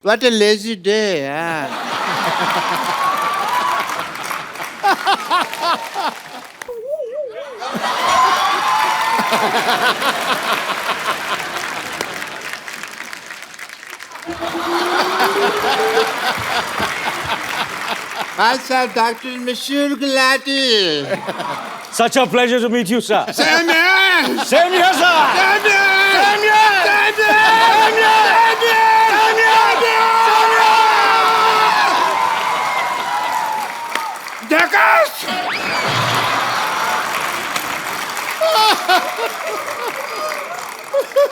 What a lazy day, yeah. Hi, sir, Dr. Monsieur Gulati. Such a pleasure to meet you, sir. Same here. Same here, sir. Same here. Same here. Same here. Same here. Same here. Same here. Same here. Jackass!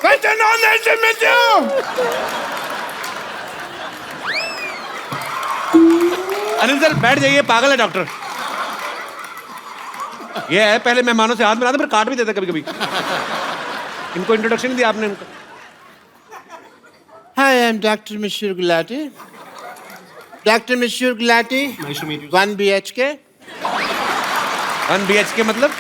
What's an honor to meet you? Anil sir बैठ जाइए, पागल है doctor. ये है पहले मेहमानों से हाथ मिलाते फिर काट भी देता कभी कभी। इनको इंट्रोडक्शन दिया आपने इनको। Hi, I'm Dr. Monsieur Gulati. Dr. Monsieur Gulati. Nice to meet you. 1 BHK. 1 BHK मतलब?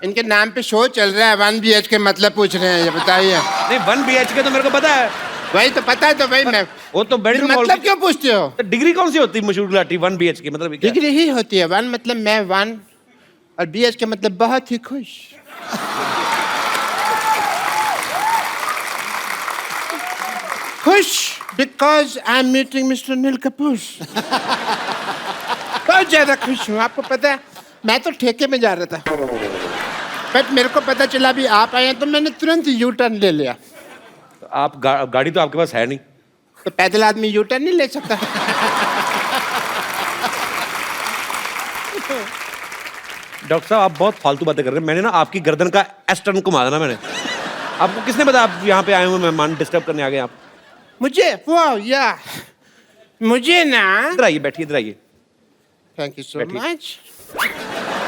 इनके नाम पे शो चल रहा है, 1 BHK मतलब पूछ रहे हैं, ये बताइए। नहीं 1 BHK तो मेरे को पता है। वही तो पता है, तो वही मैं। वो तो बेडरूम मतलब क्यों पूछते हो? तो डिग्री कौन सी होती है मशहूर गुलाटी 1 BHK मतलब क्या? डिग्री ही होती है। 1 मतलब मैं 1 और BHK मतलब बहुत ही खुश। खुश because I am meeting mister Neel Kapoor. बहुत ज्यादा खुश हूँ। आपको पता है मैं तो ठेके में जा रहा था, बट मेरे को पता चला भी आप आए हैं तो मैंने तुरंत यू टर्न ले लिया। तो आप गाड़ी तो आपके पास है नहीं। तो पैदल आदमी यू टर्न नहीं ले सकता। डॉक्टर साहब आप बहुत फालतू बातें कर रहे हैं। मैंने ना आपकी गर्दन का एस टर्न घुमा देना मैंने। आपको किसने बताया आप यहाँ पे आए हुए मेहमान डिस्टर्ब करने आ गए आप? मुझे वो या मुझे ना। इधर आइए, बैठिए इधर आइए, थैंक यू सो बैठिए। मच।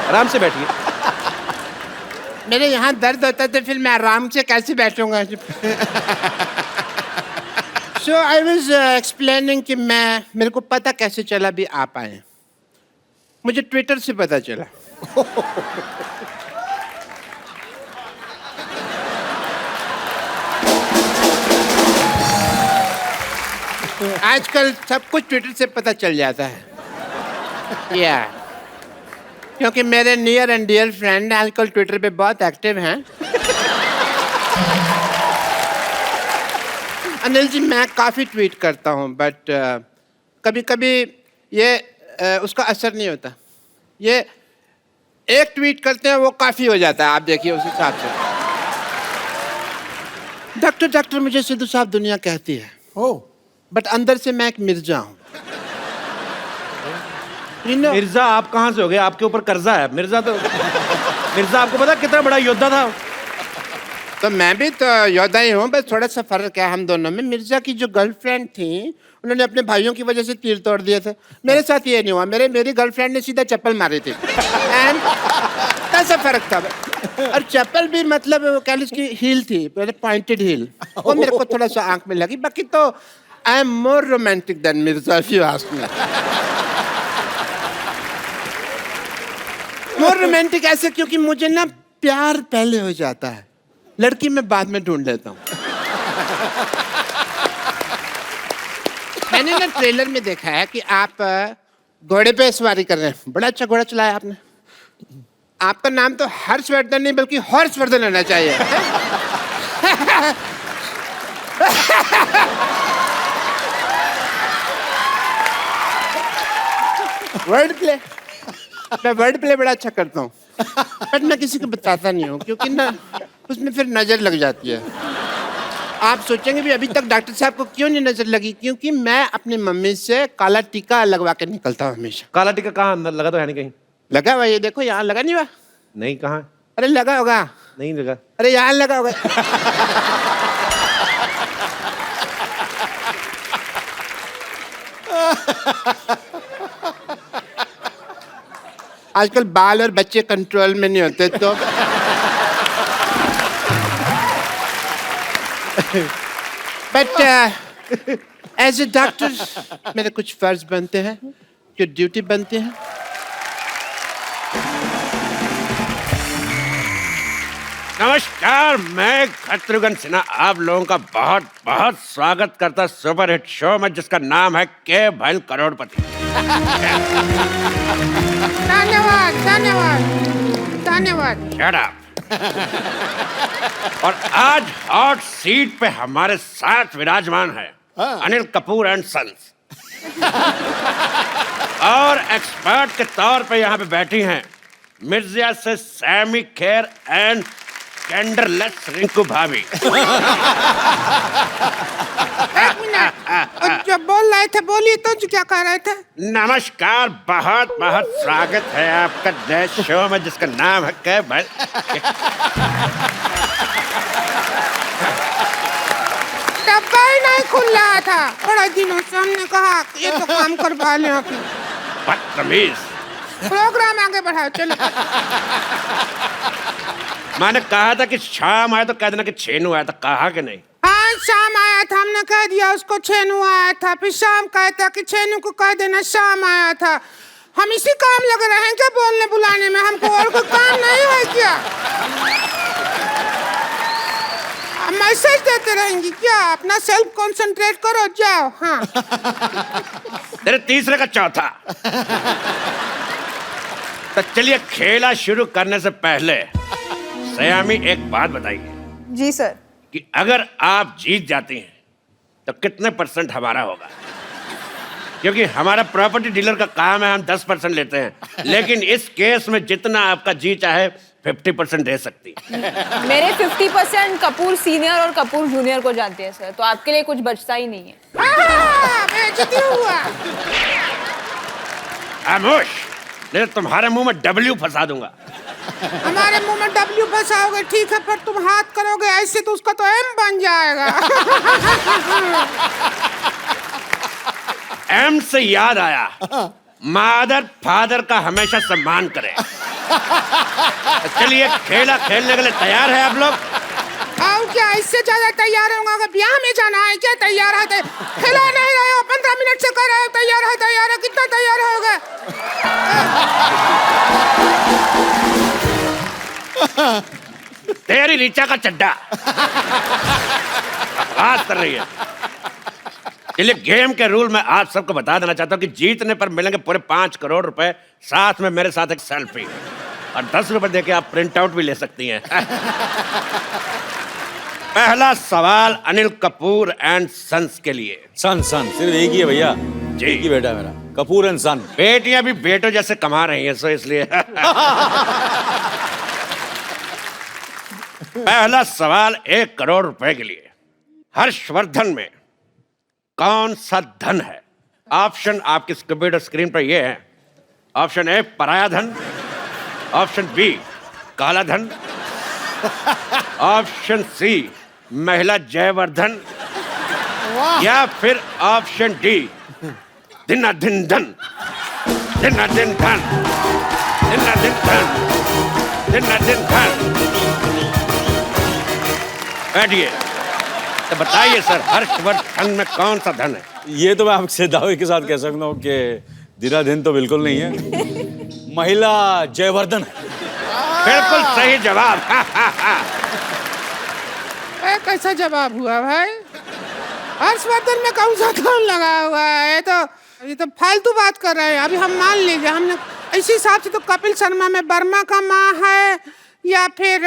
आराम से बैठिए। मेरे यहाँ दर्द होता है तो फिर मैं आराम से कैसे बैठूंगा? सो आई वॉज एक्सप्लेनिंग कि मेरे को पता कैसे चला भी आप आए। मुझे ट्विटर से पता चला। आजकल सब कुछ ट्विटर से पता चल जाता है। या क्योंकि मेरे नियर एंड डियर फ्रेंड आजकल ट्विटर पे बहुत एक्टिव हैं। अनिल जी मैं काफ़ी ट्वीट करता हूँ, बट कभी कभी ये उसका असर नहीं होता। ये एक ट्वीट करते हैं वो काफ़ी हो जाता है। आप देखिए उस हिसाब से। डॉक्टर डॉक्टर मुझे सिद्धू साहब दुनिया कहती है, Oh, बट अंदर से मैं एक मिर्जा हूँ। You know, मिर्जा आप कहाँ से हो गए? आपके ऊपर कर्जा है। मिर्जा आपको पता कितना बड़ा योद्धा था? तो मैं भी तो योद्धा ही हूँ, बस थोड़ा सा फर्क है हम दोनों में। मिर्जा की जो गर्लफ्रेंड थी उन्होंने अपने भाइयों की वजह से तीर तोड़ दिए थे। मेरे साथ ये नहीं हुआ। मेरी गर्लफ्रेंड ने सीधा चप्पल मारी थी। एंड कैसा फर्क था? और चप्पल भी मतलब वो कह लो उसकी हील थी, पॉइंटेड हील। वो मेरे को थोड़ा सा आंख में लगी। बाकी तो I am more romantic than Mirza if you ask me. More romantic ऐसे क्योंकि मुझे ना प्यार पहले हो जाता है, लड़की मैं बाद में ढूंढ लेता हूँ। मैंने ना ट्रेलर में देखा है कि आप घोड़े पे सवारी कर रहे हैं। बड़ा अच्छा घोड़ा चलाया आपने। आपका नाम तो हर्षवर्धन नहीं बल्कि हॉर्सवर्धन होना चाहिए। Word play. मैं वर्ड प्ले बड़ा अच्छा करता हूँ, बट मैं किसी को बताता नहीं हूँ क्योंकि ना उसमें फिर नजर लग जाती है। आप सोचेंगे भी अभी तक डॉक्टर साहब को क्यों नहीं नजर लगी? क्योंकि मैं अपनी मम्मी से काला टीका लगवा के निकलता हूँ हमेशा। काला टीका कहाँ अंदर लगा? तो है नहीं कहीं। लगा हुआ, ये देखो यहाँ लगा नहीं हुआ। नहीं, कहाँ? अरे लगा होगा। नहीं लगा। अरे यहाँ लगा होगा। आजकल बाल और बच्चे कंट्रोल में नहीं होते तो बट एज ए डॉक्टर मेरे कुछ फर्ज बनते हैं, जो ड्यूटी बनती है। नमस्कार, मैं शत्रुघ्न सिन्हा आप लोगों का बहुत बहुत स्वागत करता सुपर हिट शो में जिसका नाम है के भैल करोड़पति। धन्यवाद धन्यवाद धन्यवाद। Shut up. और आज हॉट सीट पे हमारे साथ विराजमान है अनिल कपूर एंड सन्स। और एक्सपर्ट के तौर पे यहाँ पे बैठी हैं मिर्जिया से सैमी खेर एंड कैंडरलेस रिंकू भाभी। एक मिनट, जो बोल रहे थे बोलिए तो, जो क्या कह रहे थे? नमस्कार, बहुत बहुत स्वागत है आपका नए शो में जिसका नाम है के भैल। डब्बा ही नहीं खुल रहा था, बड़ा दिनों से हमने कहा ये तो काम करवा लें अपनी। बदतमीज। प्रोग्राम आगे बढ़ाओ चलो। मैंने कहा था कि शाम आया तो कह देना कि छेनू आया था, कहा कि नहीं? हाँ शाम आया था, हमने कह दिया उसको छेनू आया था, फिर शाम कहता कि छेनू को कह देना शाम आया था। हम इसी काम लगे रहे हैं क्या बोलने बुलाने में? हमको और कोई काम नहीं है क्या? मैसेज देते रहेंगी क्या? अपना सेल्फ कंसंट्रेट करो, जाओ। हाँ तेरे तीसरे का चौथा। तो चलिए खेला शुरू करने से पहले सयामी एक बात बताइए जी सर। कि अगर आप जीत जाती हैं तो कितने % हमारा होगा? क्योंकि हमारा प्रॉपर्टी डीलर का काम है, हम 10% लेते हैं, लेकिन इस केस में जितना आपका जी चाहे 50% दे सकती है। मेरे 50% कपूर सीनियर और कपूर जूनियर को जाते हैं सर, तो आपके लिए कुछ बचता ही नहीं है। बेइज्जती हुआ। खामोश, नहीं तो तुम्हारे मुंह में W फंसा दूंगा। हमारे मुंह में W फंसाओगे ठीक है, पर तुम हाथ करोगे ऐसे तो उसका तो M बन जाएगा। M से याद आया, मादर फादर का हमेशा सम्मान करें। चलिए खेला खेलने के लिए तैयार है आप लोग? आओ क्या इससे ज्यादा तैयार होगा? अगर ब्याह में जाना है क्या? तैयार है? खिला नहीं रहे हो, 15 मिनट से कर रहे हो तैयार है तैयार है, कितना तैयार होगा? तेरी रीचा का चड्डा बात कर रही है। चलिए गेम के रूल मैं आप सबको बता देना चाहता हूँ कि जीतने पर मिलेंगे पूरे 5 करोड़ रुपए, साथ में मेरे साथ एक सेल्फी और 10 रुपए देके आप प्रिंट आउट भी ले सकती हैं। पहला सवाल अनिल कपूर एंड सन्स के लिए। सन सन सिर्फ एक ही है भैया जी। एक ही बेटा है मेरा, कपूर एंड सन। बेटियां भी बेटों जैसे कमा रही हैं, सो इसलिए। पहला सवाल 1 करोड़ रुपए के लिए। हर्षवर्धन में कौन सा धन है? ऑप्शन आपकी कंप्यूटर स्क्रीन पर ये है। ऑप्शन ए पराया धन, ऑप्शन बी काला धन, ऑप्शन सी महिला जयवर्धन, या फिर ऑप्शन डी दिन धन, दिन धन, दिन धन। बैठिए, तो बताइए सर, हर्षवर्धन में कौन सा धन है? ये तो मैं आपसे दावे के साथ कह सकता हूँ कि दिन तो बिल्कुल नहीं है, महिला जयवर्धन है। बिल्कुल सही जवाब। कैसा जवाब हुआ भाई? हर्षवर्धन में कौन सा धन लगा हुआ है? ये तो फालतू बात कर रहे हैं। अभी हम मान लीजिए, हमने इसी हिसाब से तो कपिल शर्मा में वर्मा का माँ है या फिर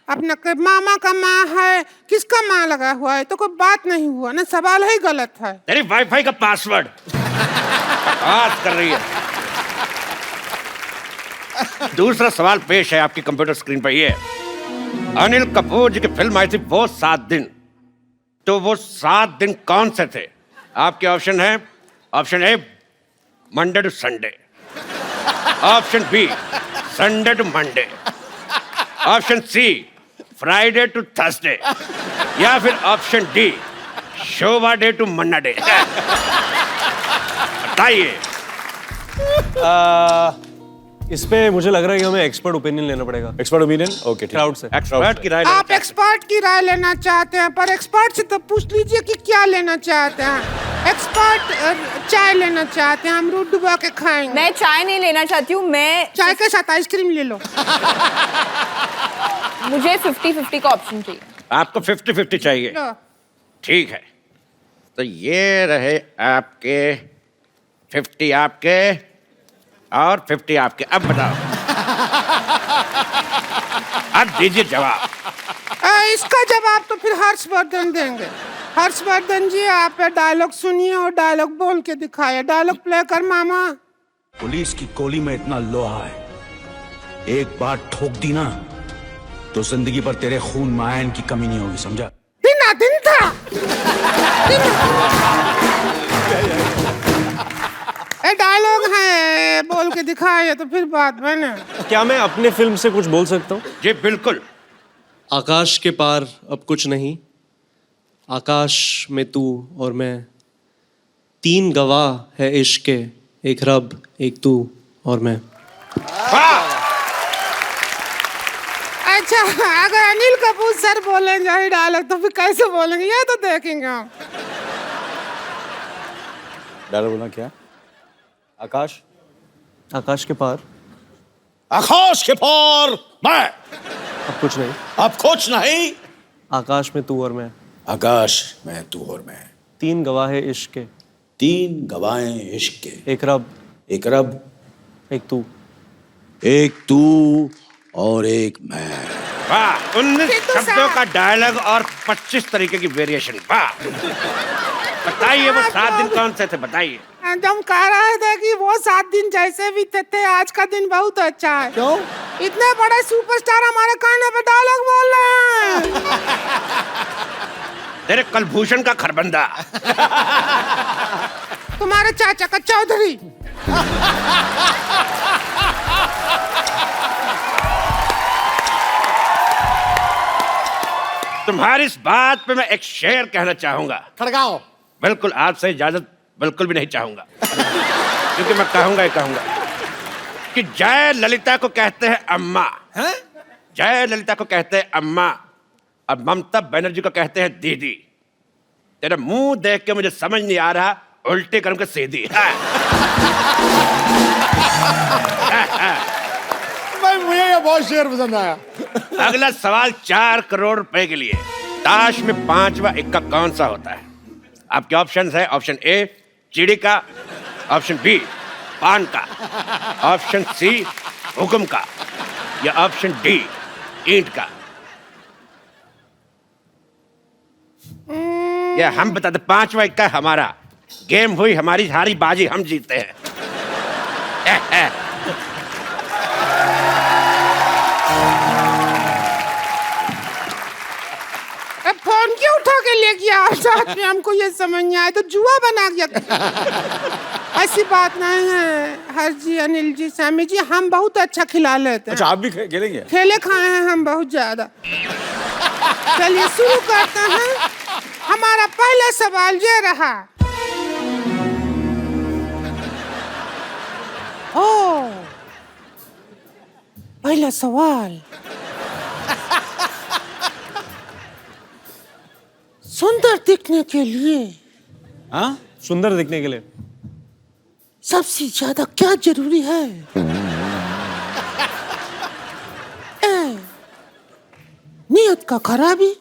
अपना मामा का माँ है, किसका माँ लगा हुआ है? तो कोई बात नहीं हुआ ना, सवाल ही गलत है। तेरी वाईफाई का पासवर्ड बात कर रही है। दूसरा सवाल पेश है आपकी कंप्यूटर स्क्रीन पर। ये अनिल कपूर जी की फिल्म आई थी वो 7 दिन, तो वो 7 दिन कौन से थे? आपके ऑप्शन है, option A Monday to Sunday, option B Sunday to Monday, option C Friday to Thursday, या फिर option D Shobha De to Manna De. बताइए। इस पे मुझे लग रहा है कि हमें एक्सपर्ट ओपिनियन लेना पड़ेगा। एक्सपर्ट ओपिनियन, ओके, क्राउड से। एक्सपर्ट की राय आप एक्सपर्ट की राय लेना चाहते हैं, पर एक्सपर्ट से तो पूछ लीजिए कि क्या लेना चाहते हैं। एक्सपर्ट चाय लेना चाहते हैं, हम दूध डुबा के खाएंगे। मैं चाय नहीं लेना चाहती हूँ, मैं चाय के साथ आइसक्रीम ले लो। मुझे 50-50 का ऑप्शन चाहिए। आपको 50-50 चाहिए? लो। ठीक है, तो ये रहे आपके 50 आपके और 50 आपके। अब बताओ, अब दीजिए जवाब। इसका जवाब तो फिर हर्षवर्धन देंगे। हर्षवर्धन जी, आप डायलॉग सुनिए और डायलॉग बोल के दिखाइए। डायलॉग प्ले कर मामा। पुलिस की गोली में इतना लोहा है, एक बार ठोक दी ना तो जिंदगी भर तेरे खून में आयरन की कमी नहीं होगी, समझा? दिन था। डायलॉग है, बोल के दिखाइए तो फिर बात बने। क्या मैं अपने फिल्म से कुछ बोल सकता हूँ? जी बिल्कुल। आकाश के पार अब कुछ नहीं, आकाश में तू और मैं, 3 गवाह है इश्क के, एक रब, एक तू और मैं। वाह! अच्छा, अगर अनिल कपूर सर बोलेंगे यही डायलॉग तो फिर कैसे बोलेंगे, ये तो देखेंगे हम। डायलॉग बोलना क्या? आकाश, आकाश के पार आकाश के पार मैं, अब कुछ नहीं, अब कुछ नहीं, आकाश में तू और मैं, आकाश में तू और मैं, 3 गवाह है इश्क के, 3 गवाहें इश्क के, एक रब, एक रब, एक तू। एक तू और एक मैं। वाह! 19 शब्दों का डायलॉग और 25 तरीके की वेरिएशन। वाह! बताइए वो 7 दिन कौन से थे, बताइए। हम कह रहे थे कि वो 7 दिन जैसे भी थे, आज का दिन बहुत अच्छा है। क्यों? इतने बड़े सुपरस्टार हमारे कान पे डायलॉग बोल रहे हैं। तेरे कलभूषण का खरबंदा। तुम्हारे चाचा का चौधरी। तुम्हारी इस बात पे मैं एक शेर कहना चाहूंगा। खड़गाओ। बिल्कुल, आपसे इजाजत बिल्कुल भी नहीं चाहूंगा, क्योंकि मैं कहूंगा ही कहूंगा कि जय ललिता को कहते हैं अम्मा, जय ललिता को कहते हैं अम्मा, और ममता बनर्जी को कहते हैं दीदी। तेरा मुंह देख के मुझे समझ नहीं आ रहा, उल्टे कर्म के सीधी। मुझे ये बहुत शेर पसंद आया। अगला सवाल 4 करोड़ रुपए के लिए। ताश में 5वां इक्का कौन सा होता है? आपके ऑप्शंस है, ऑप्शन ए चिड़ी का, ऑप्शन बी पान का, ऑप्शन सी हुक्म का, या ऑप्शन डी ईंट का। ये हम बताते, 5वां इक्का हमारा। गेम हुई हमारी, हारी बाजी हम जीतते हैं। फोन क्यों उठा के ले गया आप साथ में? हमको ये समझ नहीं आया, तो जुआ बना गया। ऐसी बात नहीं है हर जी, अनिल जी, सामी जी, हम बहुत अच्छा खिला लेते हैं। अच्छा, आप भी खेलेंगे? खेले खाए हैं हम बहुत ज्यादा। चलिए शुरू करते हैं। हमारा पहला सवाल ये रहा। ओ, पहला सवाल। सुंदर दिखने के लिए हाँ, सुंदर दिखने के लिए सबसे ज्यादा क्या जरूरी है? ए, नियत का खराबी,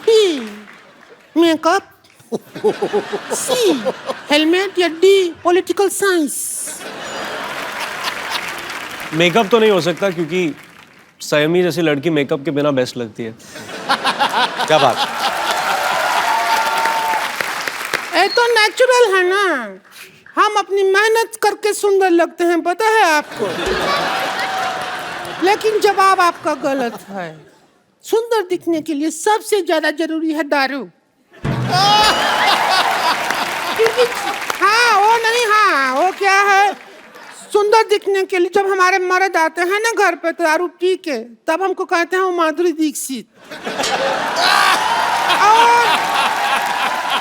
बी मेकअप, सी हेलमेट, या डी पॉलिटिकल साइंस। मेकअप तो नहीं हो सकता, क्योंकि सयमी जैसी लड़की मेकअप के बिना बेस्ट लगती है। क्या बात? ये तो नेचुरल है ना, हम अपनी मेहनत करके सुंदर लगते हैं, पता है आपको। लेकिन जवाब आपका गलत है। सुंदर दिखने के लिए सबसे ज्यादा जरूरी है दारू। हाँ वो नहीं, हाँ वो क्या है, सुंदर दिखने के लिए जब हमारे मर्द आते हैं ना घर पे दारू पी के, तब हमको कहते हैं वो माधुरी दीक्षित।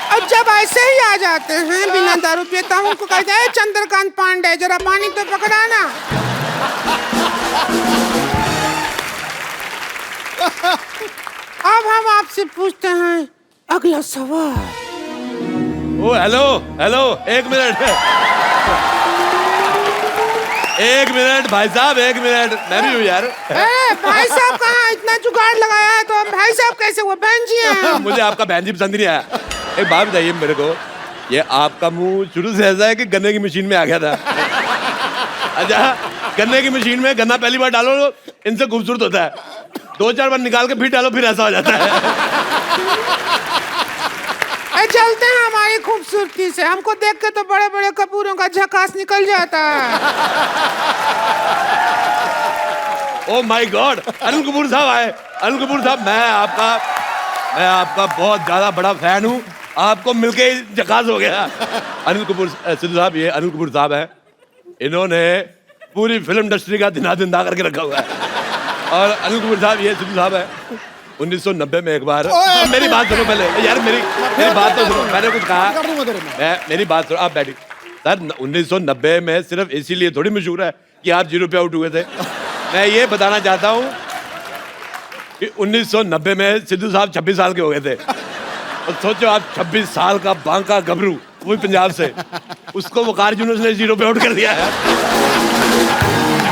और जब ऐसे ही आ जाते हैं बिना दारू पिए, तब हमको कहते हैं चंद्रकांत पांडे जरा पानी तो पकड़ाना। अब हम आपसे पूछते हैं अगला सवाल। ओ हेलो हेलो, एक मिनट भाई साहब, एक मिनट, मैं भी हूँ यार। भाई साहब कहाँ, इतना जुगाड़ लगाया है तो हम भाई साहब कैसे, वो बहन जी हैं। मुझे आपका बहन जी पसंद नहीं आया। एक बात बताइए मेरे को, ये आपका मुंह शुरू से ऐसा है कि गन्ने की मशीन में आ गया था? अच्छा, गन्ने की मशीन में गन्ना पहली बार डालो इनसे खूबसूरत होता है, 2-4 बार निकाल के फिर डालो फिर ऐसा हो जाता है। चलते हैं हमारी खूबसूरती से, हमको देख के तो बड़े बड़े कपूरों का झकास निकल जाता है। Oh my God, Anil Kapoor साहब आए। अनिल कपूर साहब, मैं आपका बहुत ज्यादा बड़ा फैन हूँ, आपको मिलके ही झकास हो गया। अनिल कपूर सिद्धू साहब, ये अनिल कपूर साहब है, इन्होंने पूरी फिल्म इंडस्ट्री का दिना जिंदा करके रखा हुआ है। और अनिल कपूर साहब, ये सिद्धू साहब है, 1990 में एक बार, मेरी बात सुनो पहले यार, मेरी बात तो सुनो, मैंने कुछ कहा, मेरी बात सुनो, आप बैठिए। सर 1990 में सिर्फ इसीलिए थोड़ी मशहूर है कि आप 0 पे आउट हुए थे। मैं ये बताना चाहता हूँ कि 1990 में सिद्धू साहब 26 साल के हो गए थे। और सोचो आप 26 साल का बांका गबरू, वो भी पंजाब से, उसको वकार यूनुस ने 0 पे आउट कर दिया है।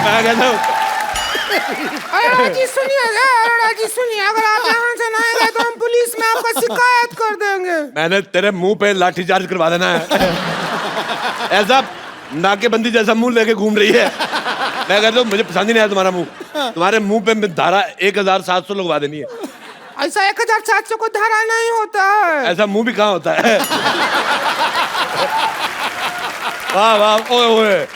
मैं कहता हूँ अरोड़ा जी सुनिए, अगर आप यहाँ से ना आएंगे तो हम पुलिस में आपका शिकायत कर देंगे। मैंने तेरे मुंह पे लाठी चार्ज करवा देना है। ऐसा नाकेबंदी जैसा मुंह लेके घूम रही है। मैं कहता हूँ मुझे पसंद ही नहीं आया तुम्हारा मुंह, तुम्हारे मुंह पे धारा 1700 लगवा देनी है। ऐसा 1700 को धारा नहीं होता है। ऐसा मुंह भी कहाँ होता है? वाह वाह, ओए ओए,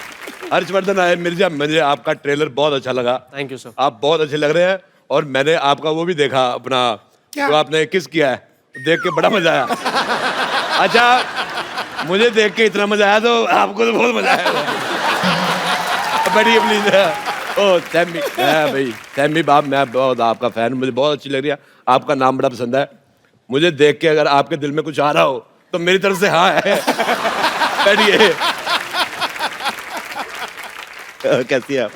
हर्षवर्धन आए मिर्जा, मुझे आपका ट्रेलर बहुत अच्छा लगा। Thank you sir. आप बहुत अच्छे लग रहे हैं, और मैंने आपका वो भी देखा अपना, जो आपने किस किया है, देख के बड़ा मजा आया। अच्छा, मुझे देख के इतना मजा आया तो आपको तो बहुत मजा आया। बैठिए प्लीज। ओ सैमी, भाई सैमी बाप, मैं बहुत आपका फैन, मुझे बहुत अच्छी लग रही है, आपका नाम बड़ा पसंद है। मुझे देख के अगर आपके दिल में कुछ आ रहा हो तो मेरी तरफ से हाँ है। बैठिए। कैसी है आप?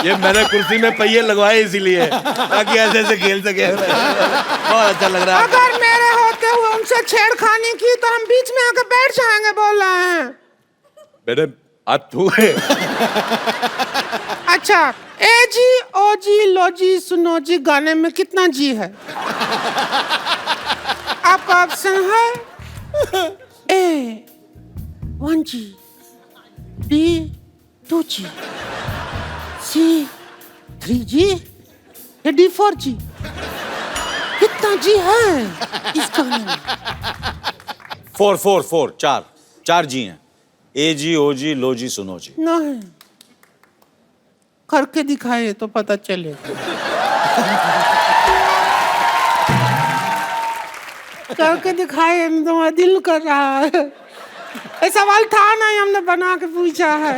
ये मैंने कुर्सी में पहिए लगवाए इसीलिए, ताकि ऐसे ऐसे खेल सके। बहुत अच्छा लग रहा है। अगर मेरे होते हुए उनसे छेड़खानी की तो हम बीच में आके बैठ जाएंगे, बोल रहे हैं। मेरे हाथ थू है। अच्छा, ए जी ओ जी लो जी सुनो जी गाने में कितना जी है? आपका ऑप्शन है ए 1G, B 2G, C 3G या D 4G? कितना जी है इस गाने में? 4 4 जी हैं। ए जी, ओ जी, लो जी, सुनो जी। नहीं, करके दिखाए तो पता चलेगा। करके दिखाए, तुम्हारा दिल कर रहा है। ये सवाल था नहीं, हमने बना के पूछा है।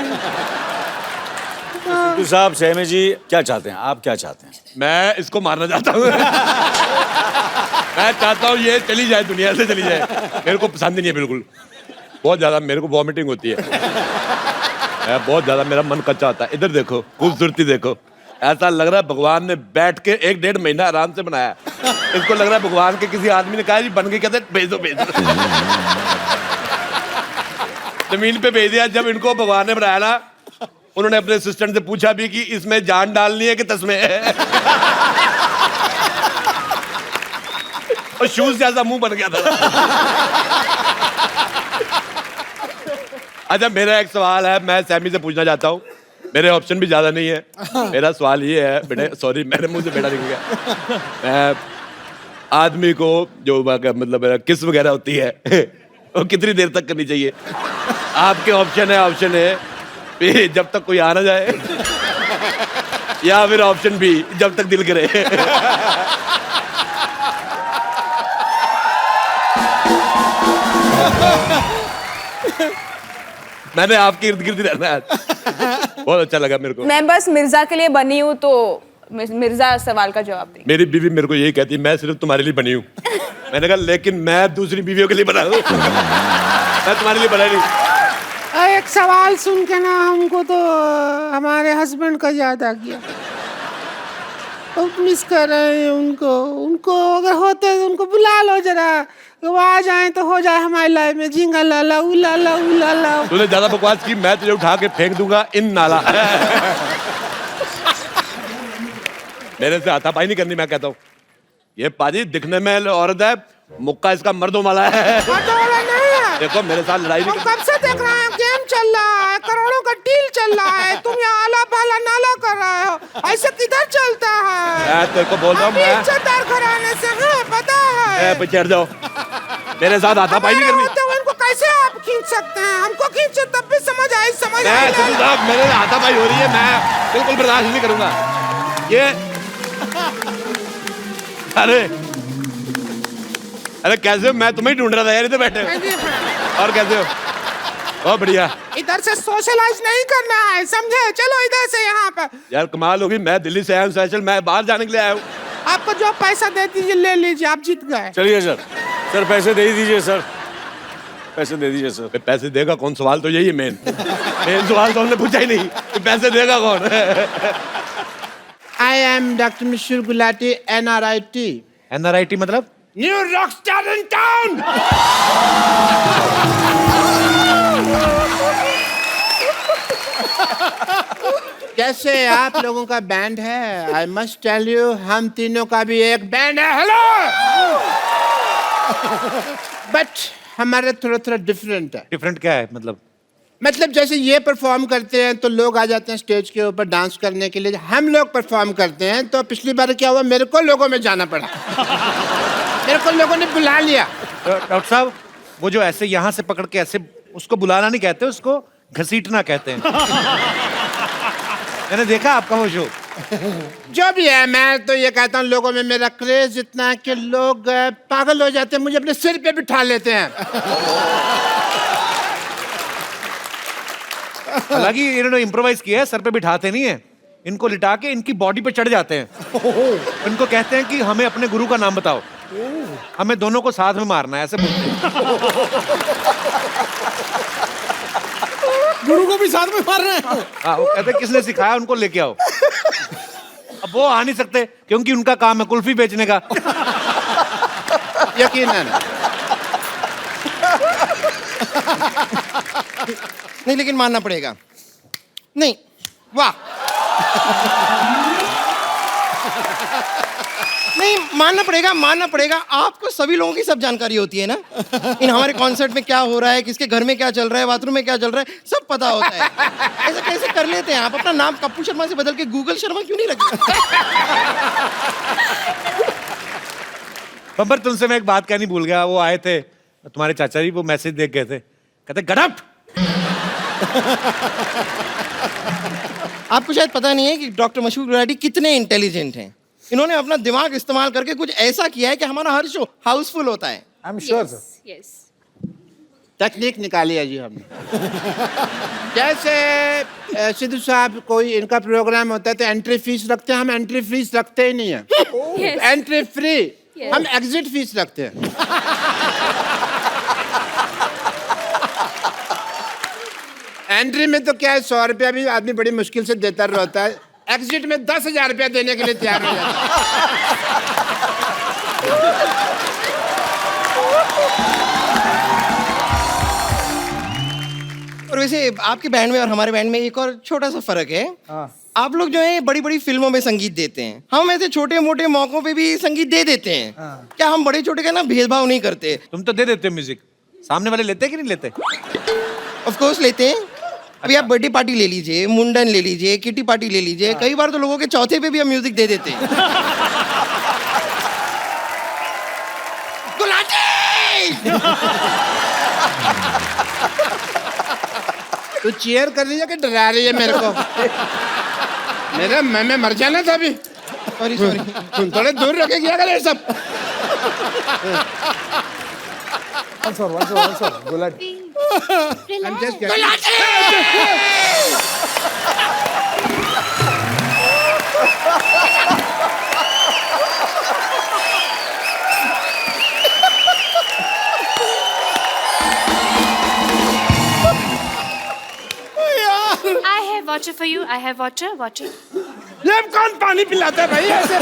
सिद्धू साहब, सहमी जी क्या चाहते हैं, आप क्या चाहते हैं? मैं इसको मारना चाहता हूँ। मैं चाहता हूँ ये चली जाए, दुनिया से चली जाए। मेरे को पसंद ही नहीं है बिल्कुल, बहुत ज्यादा मेरे को वॉमिटिंग होती है। मैं बहुत ज्यादा, मेरा मन कच्चा होता है। इधर देखो, खूबसूरती देखो, ऐसा लग रहा है भगवान ने बैठ के 1-1.5 महीना आराम से बनाया। इसको लग रहा है भगवान के किसी आदमी ने कहा जी बन के, कहते भेज दो भेज दो। जमीन पे भेज दिया। जब इनको भगवान ने बनाया ना, उन्होंने अपने असिस्टेंट से पूछा भी कि इसमें जान डालनी है कि तस्में है। और शूज जैसा मुंह बन गया था। अच्छा, मेरा एक सवाल है, मैं सैमी से पूछना चाहता हूँ। मेरे ऑप्शन भी ज्यादा नहीं है। मेरा सवाल ये है बेटे, सॉरी मेरे मुंह से बेटा निकल गया। मैं आदमी को जो मतलब किस वगैरह होती है वो कितनी देर तक करनी चाहिए? आपके ऑप्शन है जब तक कोई आ ना जाए, या फिर ऑप्शन बी जब तक दिल करे। मैंने आपके इर्द गिर्द रहना है। बहुत अच्छा लगा मेरे को। मैं बस मिर्जा के लिए बनी हूँ, तो मिर्जा सवाल का जवाब दें। मेरी बीवी मेरे को यही कहती है, मैं सिर्फ तुम्हारे लिए बनी हूँ। मैंने कहा लेकिन मैं दूसरी बीवियों के लिए बना हूँ, मैं तुम्हारे लिए बना नहीं। एक सवाल सुन के ना हमको तो हमारे हस्बैंड का याद आ गया। बहुत मिस कर रहे हैं उनको अगर होते तो उनको बुला लो जरा, वो आ जाए तो हो जाए हमारी लाइफ में झिंगा लाला उलाला उलाला। तूने ज्यादा बकवास की, मैं तुझे उठा के फेंक दूंगा इन नाला। मेरे से हाथापाई नहीं करनी, मैं कहता हूँ। ये पाजी दिखने में औरत है, मुक्का इसका मर्दों वाला है। देखो मेरे साथ लड़ाई नहीं कब से देख रहे हैं, गेम चल रहा है, करोड़ों का डील चल रहा है, तुम यहाँ आला भाला नाला कर रहे हो, ऐसे किधर चलता है? मैं तेरे को बोल रहा हूँ, मैं इज्जतदार घराने से है, पता है। चढ़ जाओ, मेरे साथ हाथापाई नहीं करनी। तो उनको कैसे आप खींच सकते हैं? हमको खींचे तब भी समझ आई साहब मेरे हाथापाई हो रही है, मैं बिल्कुल बर्दाश्त नहीं करूंगा ये। अरे कैसे हो? मैं तुम्हें ढूंढ रहा था यार, इधर बैठे हो। और कैसे हो? बहुत बढ़िया। इधर से सोशलाइज नहीं करना है, समझे? चलो इधर से यहाँ पर। यार कमाल होगी, मैं दिल्ली से आया हूँ स्पेशल, मैं बाहर जाने के लिए आया हूँ। आपको जो पैसा दे दीजिए ले लीजिए, आप जीत गए। चलिए सर पैसे दे ही दीजिए सर, पैसे दे दीजिए सर। पैसे देगा कौन? सवाल तो यही है मेन सवाल तो हमने पूछा ही नहीं कि पैसे देगा कौन। I am Dr. Mishur Gulati, NRIT. NRIT मतलब? New rockstar in town. कैसे आप लोगों का बैंड है? आई मस्ट टेल यू, हम तीनों का भी एक बैंड है। हेलो। बट हमारा थोड़ा डिफरेंट है। डिफरेंट क्या है मतलब जैसे ये परफॉर्म करते हैं तो लोग आ जाते हैं स्टेज के ऊपर डांस करने के लिए, हम लोग परफॉर्म करते हैं तो पिछली बार क्या हुआ, मेरे को लोगों में जाना पड़ा। मेरे को लोगों ने बुला लिया। डॉक्टर साहब, वो जो ऐसे यहाँ से पकड़ के ऐसे, उसको बुलाना नहीं कहते, उसको घसीटना कहते हैं। मैंने देखा आपका वो शो। जो भी है, मैं तो ये कहता हूँ लोगों में मेरा क्रेज इतना है कि लोग पागल हो जाते हैं, मुझे अपने सिर पे बिठा लेते हैं। हालांकि इन्होंने इम्प्रोवाइज किया है, सर पे बिठाते नहीं है, इनको लिटा के इनकी बॉडी पे चढ़ जाते हैं। इनको कहते हैं कि हमें अपने गुरु का नाम बताओ, हमें दोनों को साथ में मारना है, ऐसे बोलते हैं। गुरु को भी साथ में मार रहे हैं। हाँ, वो कहते हैं किसने सिखाया, उनको लेके आओ। अब वो आ नहीं सकते क्योंकि उनका काम है कुल्फी बेचने का। यकीनन। नहीं, लेकिन मानना पड़ेगा। नहीं, वाह। नहीं, मानना पड़ेगा। आपको सभी लोगों की सब जानकारी होती है ना, इन हमारे कॉन्सर्ट में क्या हो रहा है, किसके घर में क्या चल रहा है, बाथरूम में क्या चल रहा है, सब पता होता है। ऐसा कैसे कर लेते हैं आप? अपना नाम कप्पू शर्मा से बदल के गूगल शर्मा क्यों नहीं रखते? बब्बर, तुमसे मैं एक बात कहनी भूल गया। वो आए थे तुम्हारे चाचा जी, वो मैसेज देख गए थे, कहते गड़प। आपको शायद पता नहीं है कि डॉक्टर मशहूर गुलाटी कितने इंटेलिजेंट हैं। इन्होंने अपना दिमाग इस्तेमाल करके कुछ ऐसा किया है कि हमारा हर शो हाउसफुल होता है। यस। टेक्निक निकाली है जी हमने। जैसे सिद्धू साहब, कोई इनका प्रोग्राम होता है तो एंट्री फीस रखते हैं, हम एंट्री फीस रखते ही नहीं है। Yes. Entry free, Yes. हम एग्जिट फीस रखते हैं। एंट्री में तो क्या है, 100 रुपया भी आदमी बड़ी मुश्किल से देता रहता है, एग्जिट में 10,000 रुपया देने के लिए तैयार हो जाता है। और वैसे आपके बैंड में और हमारे बैंड में एक और छोटा सा फर्क है। आप लोग जो है बड़ी बड़ी फिल्मों में संगीत देते हैं, हम ऐसे छोटे मोटे मौकों पे भी संगीत दे देते हैं। क्या हम बड़े छोटे का ना भेदभाव नहीं करते? तुम तो दे देते हो म्यूजिक, सामने वाले लेते कि नहीं लेते? ऑफ कोर्स लेते हैं। अभी आप बर्थडे पार्टी ले लीजिए, मुंडन ले लीजिए, किटी पार्टी ले लीजिए, कई बार तो लोगों के चौथे पे भी हम म्यूजिक दे देते हैं। तू चीयर कर रही है कि डरा रही है मेरे को? मैं मर जाना था अभी। सॉरी। तुम थोड़े दूर रखे क्या करे सब। I'm just kidding. I have water for you. I have water. ये कौन पानी पिलाता है भाई ऐसे?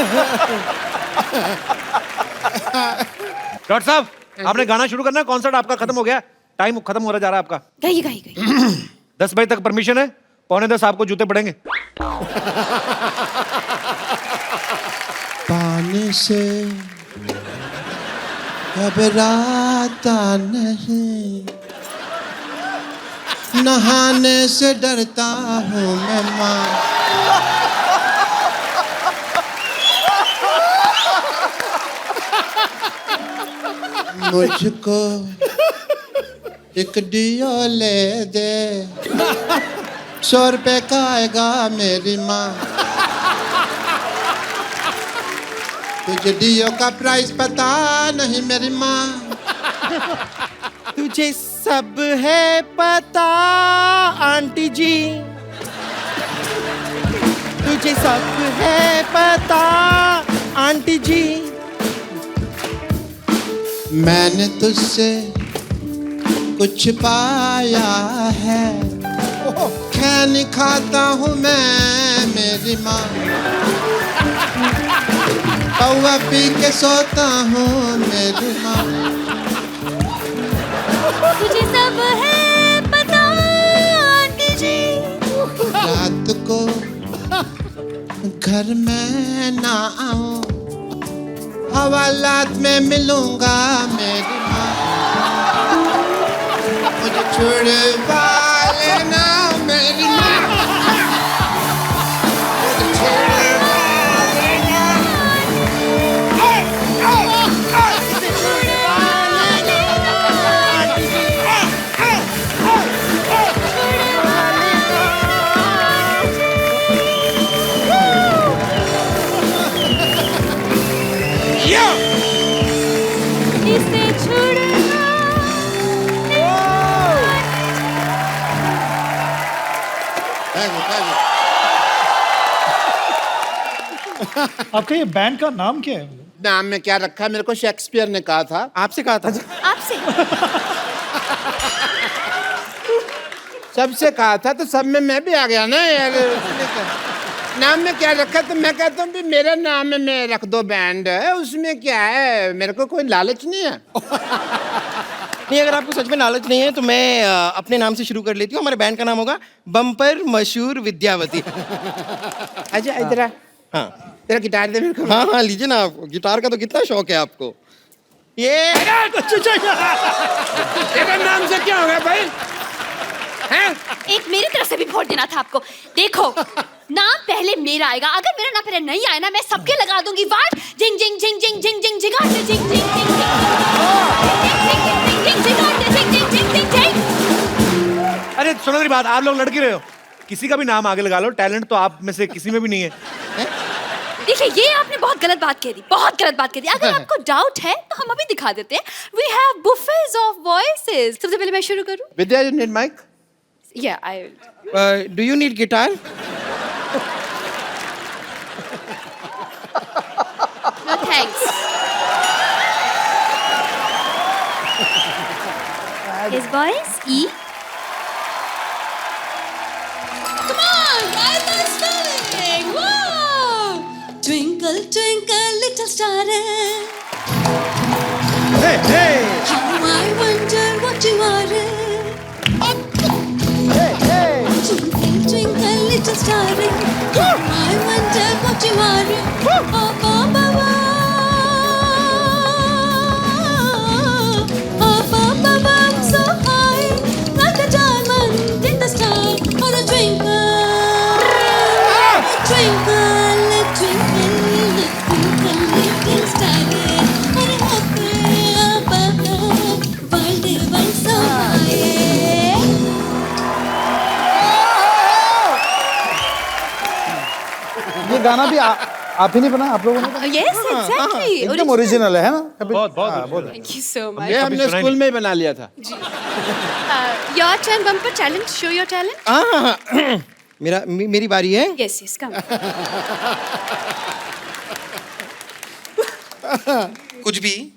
डॉक्टर साहब आपने गाना शुरू करना है, कॉन्सर्ट आपका खत्म हो गया, टाइम खत्म हो रहा जा रहा है आपका। गाइए 10 बजे तक परमिशन है, 9:45 आपको जूते पड़ेंगे। पानी से घबराता नहीं, नहाने से डरता हूँ मैं माँ। मुझको एक डियो ले दे, 100 रुपए का आएगा मेरी माँ। तुझे डियो का प्राइस पता नहीं मेरी माँ। तुझे सब है पता आंटी जी, तुझे सब है पता आंटी जी। मैंने तुझसे कुछ पाया है, खैनी खाता हूँ मैं मेरी माँ। पौवा पी के सोता हूँ मेरी माँ। तुझे सब है पता आंटी जी। रात को घर में ना आऊं, हवालात में मिलूंगा मेरी माँ। मुझे छुड़वा लेना मेरी माँ। मुझे छुड़वा लेना। इसे छुड़ना। आपका ये बैंड का नाम क्या है? नाम में क्या रखा है? मेरे को शेक्सपियर ने कहा था। आपसे कहा था? आपसे सबसे कहा था तो सब में मैं भी आ गया ना यार। नाम में क्या रखा? तो मैं कहता हूँ भी मेरा नाम में रख दो बैंड है, उसमें क्या है? मेरे को कोई लालच नहीं है। नहीं, अगर आपको सच में लालच नहीं है तो मैं अपने नाम से शुरू कर लेती हूँ। हमारे बैंड का नाम होगा बम्पर मशहूर विद्यावती। अच्छा इधर आ। हाँ तेरा गिटार दे मेरे को। हाँ हाँ, लीजिए ना। आपको गिटार का तो कितना शौक है आपको। ये तेरा नाम से क्या होगा भाई? हैं? एक मेरी तरफ से भी वोट देना था आपको। देखो नाम पहले मेरा आएगा, अगर मेरा नाम पहले नहीं आया ना मैं सबके लगा दूंगी वाट। जिंग जिंग जिंग जिंग जिंग जिंग जिंग जिंग जिंग जिंग जिंग जिंग। अरे सुनो मेरी बात, आप लोग लड़के रहे हो, किसी का भी नाम आगे लगा लो, टैलेंट तो आप में से किसी में भी नहीं है। देखिए ये आपने बहुत गलत बात कह दी, बहुत गलत बात कह दी। अगर आपको डाउट है तो हम अभी दिखा देते हैं। We have buffets of voices. सबसे पहले मैं शुरू करूं? Vidya, you need mic? या I do you need guitar? No thanks. His voice E. Come on, guys, let's spelling. Whoa! Twinkle, twinkle, little star. Hey, hey. How I wonder what you are. Hey, hey. Twinkle, twinkle, little star. How I wonder what you are. Oh, oh, oh, oh. ये गाना भी आप ही नहीं बना, आप लोगों ने? Yes, exactly. एकदम ओरिजिनल है ना? बहुत बहुत Thank you so much. ये हमने स्कूल में ही बना लिया था। Your turn, Bumper. Challenge. Show your talent. हाँ, मेरी बारी है। Yes, yes. Come. कुछ भी।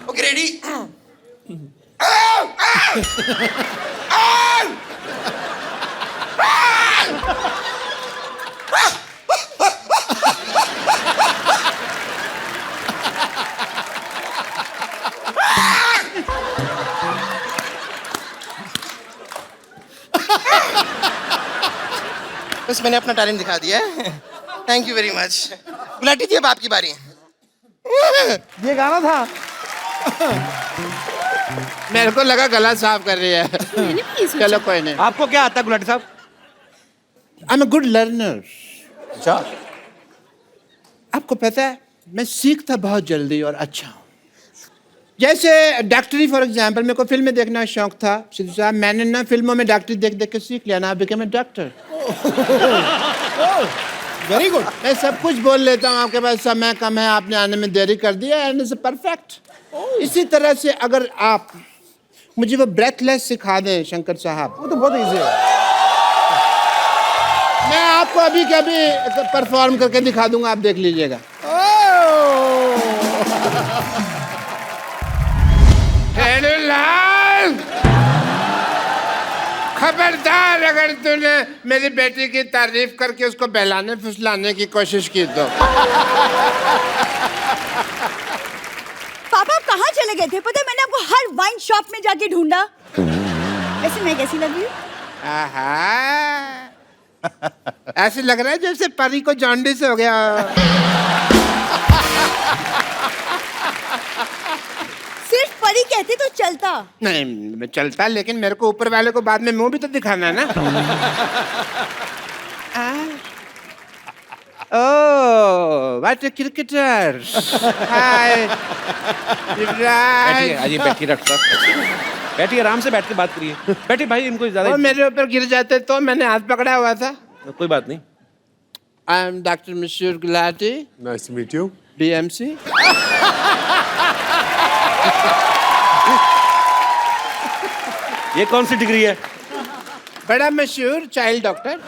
ओके रेडी बस मैंने अपना टैलेंट दिखा दिया है thank you very much Gulati थी अब आपकी बारी ये गाना था। मेरे को लगा गला साफ कर रही है चलो कोई नहीं आपको क्या आता है गुलाटी साहब? I am a good learner. अच्छा, आपको पता है मैं सीखता बहुत जल्दी और अच्छा हूँ। जैसे डॉक्टरी फॉर एग्जाम्पल, मेरे को फिल्में देखने का शौक था सिद्धू साहब, मैंने ना फिल्मों में डॉक्टरी देख देख के सीख लिया ना, become a doctor. Very good. मैं सब कुछ बोल लेता हूँ, आपके पास समय कम है, आपने आने में देरी कर दिया एंड इट्स परफेक्ट। इसी तरह से अगर आप मुझे वो ब्रेथलेस सिखा दें शंकर साहब, वो तो बहुत इजी है। मैं आपको अभी के अभी परफॉर्म करके दिखा दूंगा, आप देख लीजिएगा। लाल, खबरदार अगर तूने मेरी बेटी की तारीफ करके उसको बहलाने फुसलाने की कोशिश की तो। पापा आप कहाँ चले गए थे? पता है मैंने आपको हर वाइन शॉप में जाके ढूंढा। वैसे मैं कैसी लग रही हूँ? आहा, ऐसे लग रहा है जैसे परी को जॉन्डिस हो गया। सिर्फ परी कहते तो चलता। नहीं मैं चलता, लेकिन मेरे को ऊपर वाले को बाद में मुंह भी तो दिखाना है ना। Oh what a cricketer. हाय आइए बैठिए डॉक्टर साहब, बैठिए आराम से बैठ के बात करिए। बैठिए भाई, इनको वो ज्यादा मेरे ऊपर गिर जाते तो मैंने हाथ पकड़ा हुआ था। कोई बात नहीं। आई am doctor Mashoor Gulati, nice to meet you. BMC. ये कौन सी डिग्री है? बड़ा मशहूर चाइल्ड डॉक्टर।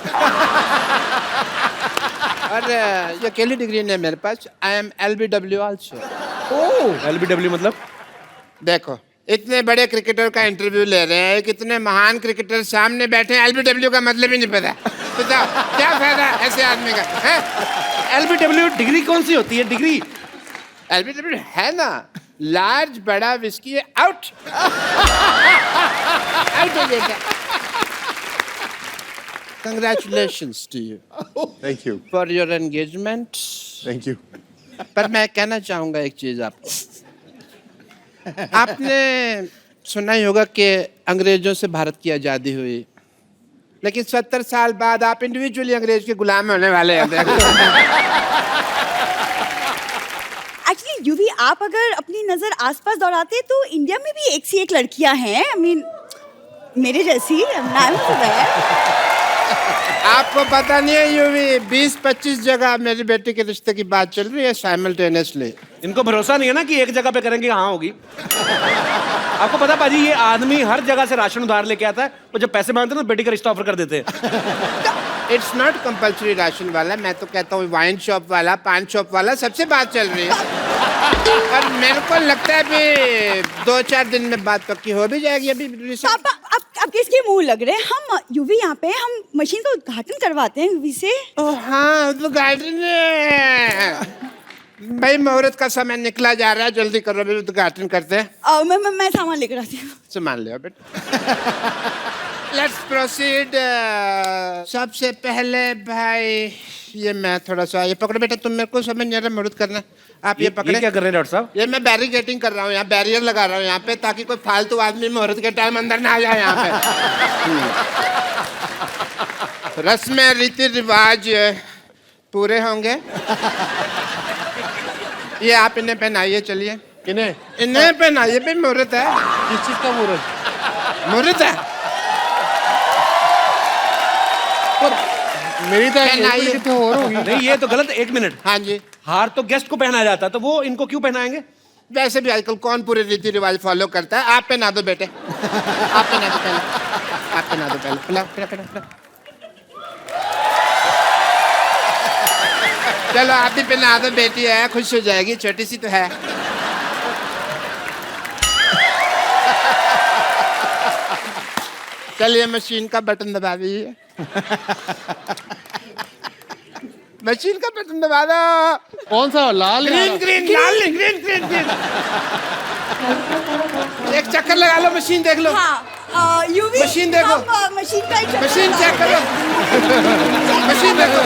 और ये अकेली डिग्री नहीं है मेरे पास, I am LBW also. LBW मतलब? देखो इतने बड़े क्रिकेटर का इंटरव्यू ले रहे हैं, कितने महान क्रिकेटर सामने बैठे हैं, LBW का मतलब ही नहीं पता। बताओ क्या फायदा ऐसे आदमी का है? LBW डिग्री कौन सी होती है? डिग्री LBW है ना, लार्ज बड़ा विस्की आउट। आउट हो जाता। Congratulations to you thank you. For your engagement. Thank you. पर मैं कहना चाहूंगा एक चीज आपको। आपने सुना ही होगा कि अंग्रेजों से भारत की आज़ादी हुई, लेकिन 70 साल बाद आप इंडिविजुअली अंग्रेज के गुलाम होने वाले हैं। एक्चुअली यूवी, आप अगर अपनी नजर आसपास दौड़ाते तो इंडिया में भी एक सी एक लड़कियां हैं। आई मीन मेरे जैसी। आपको पता नहीं है यूवी, 20-25 जगह मेरी बेटी के रिश्ते की बात चल रही है साइमल्टेनियसली। इनको भरोसा नहीं है ना कि एक जगह पे करेंगे हाँ होगी। आपको पता पाजी, ये आदमी हर जगह से राशन उधार लेके आता है, और जब पैसे मांगते हैं तो बेटी का रिश्ता ऑफर कर देते हैं। इट्स नॉट कंपल्सरी राशन वाला, मैं तो कहता हूँ वाइन शॉप वाला, पान शॉप वाला, सबसे बात चल रही है। और मेरे को लगता है अभी 2-4 दिन में बात पक्की हो भी जाएगी। अभी पापा अब किसके मुंह लग रहे हैं? हम यूवी यहाँ पे हम मशीन का उद्घाटन करवाते हैं यूवी से। ओह हाँ, उद्घाटन भाई, मुहूर्त का समय निकला जा रहा है, जल्दी करो, अभी उद्घाटन करते हैं। मैं सामान लेकर आती हूँ। सामान ले बेटा। Let's proceed. सबसे पहले भाई ये मैं थोड़ा सा, ये पकड़ो बेटा, तुम मेरे को समझ नहीं आ रहा, मदद करना। आप ये पकड़े। क्या कर रहे हैं डॉक्टर साहब? ये मैं बैरिकेटिंग कर रहा हूँ, यहाँ बैरियर लगा रहा हूँ यहाँ पे, ताकि कोई फालतू आदमी मुहूर्त के टाइम अंदर ना आ जाए यहाँ पे। रस्में रीति रिवाज पूरे होंगे। ये आप इन्हें पहनाइए, चलिए। किन्हें? इन्हें पहनाइए भाई, मुहूर्त है। किस चीज का मुहूर्त? मुहूर्त है। मेरी तो नहीं, ये तो गलत। 1 मिनट। हाँ जी। हार तो गेस्ट को पहनाया जाता है, तो वो इनको क्यों पहनाएंगे? वैसे भी आजकल कौन पूरे रीति रिवाज फॉलो करता है? आप पहना दो बेटे, आप पहना दो पहले, आप पहना दो पहले, पिलाओ पिलाओ पिलाओ पिलाओ। चलो आप भी पहना दो, बेटी है खुश हो जाएगी, छोटी सी तो है। चलिए मशीन का बटन दबा दीजिए। मशीन का बटन दबा दो। कौन सा लाल? ग्रीन ग्रीन लाल ग्रीन ग्रीन ग्रीन। एक चक्कर लगा लो, मशीन देख लो। हाँ, यूवी मशीन देखो। मशीन का एक चक्कर मशीन चेक करो। मशीन देखो।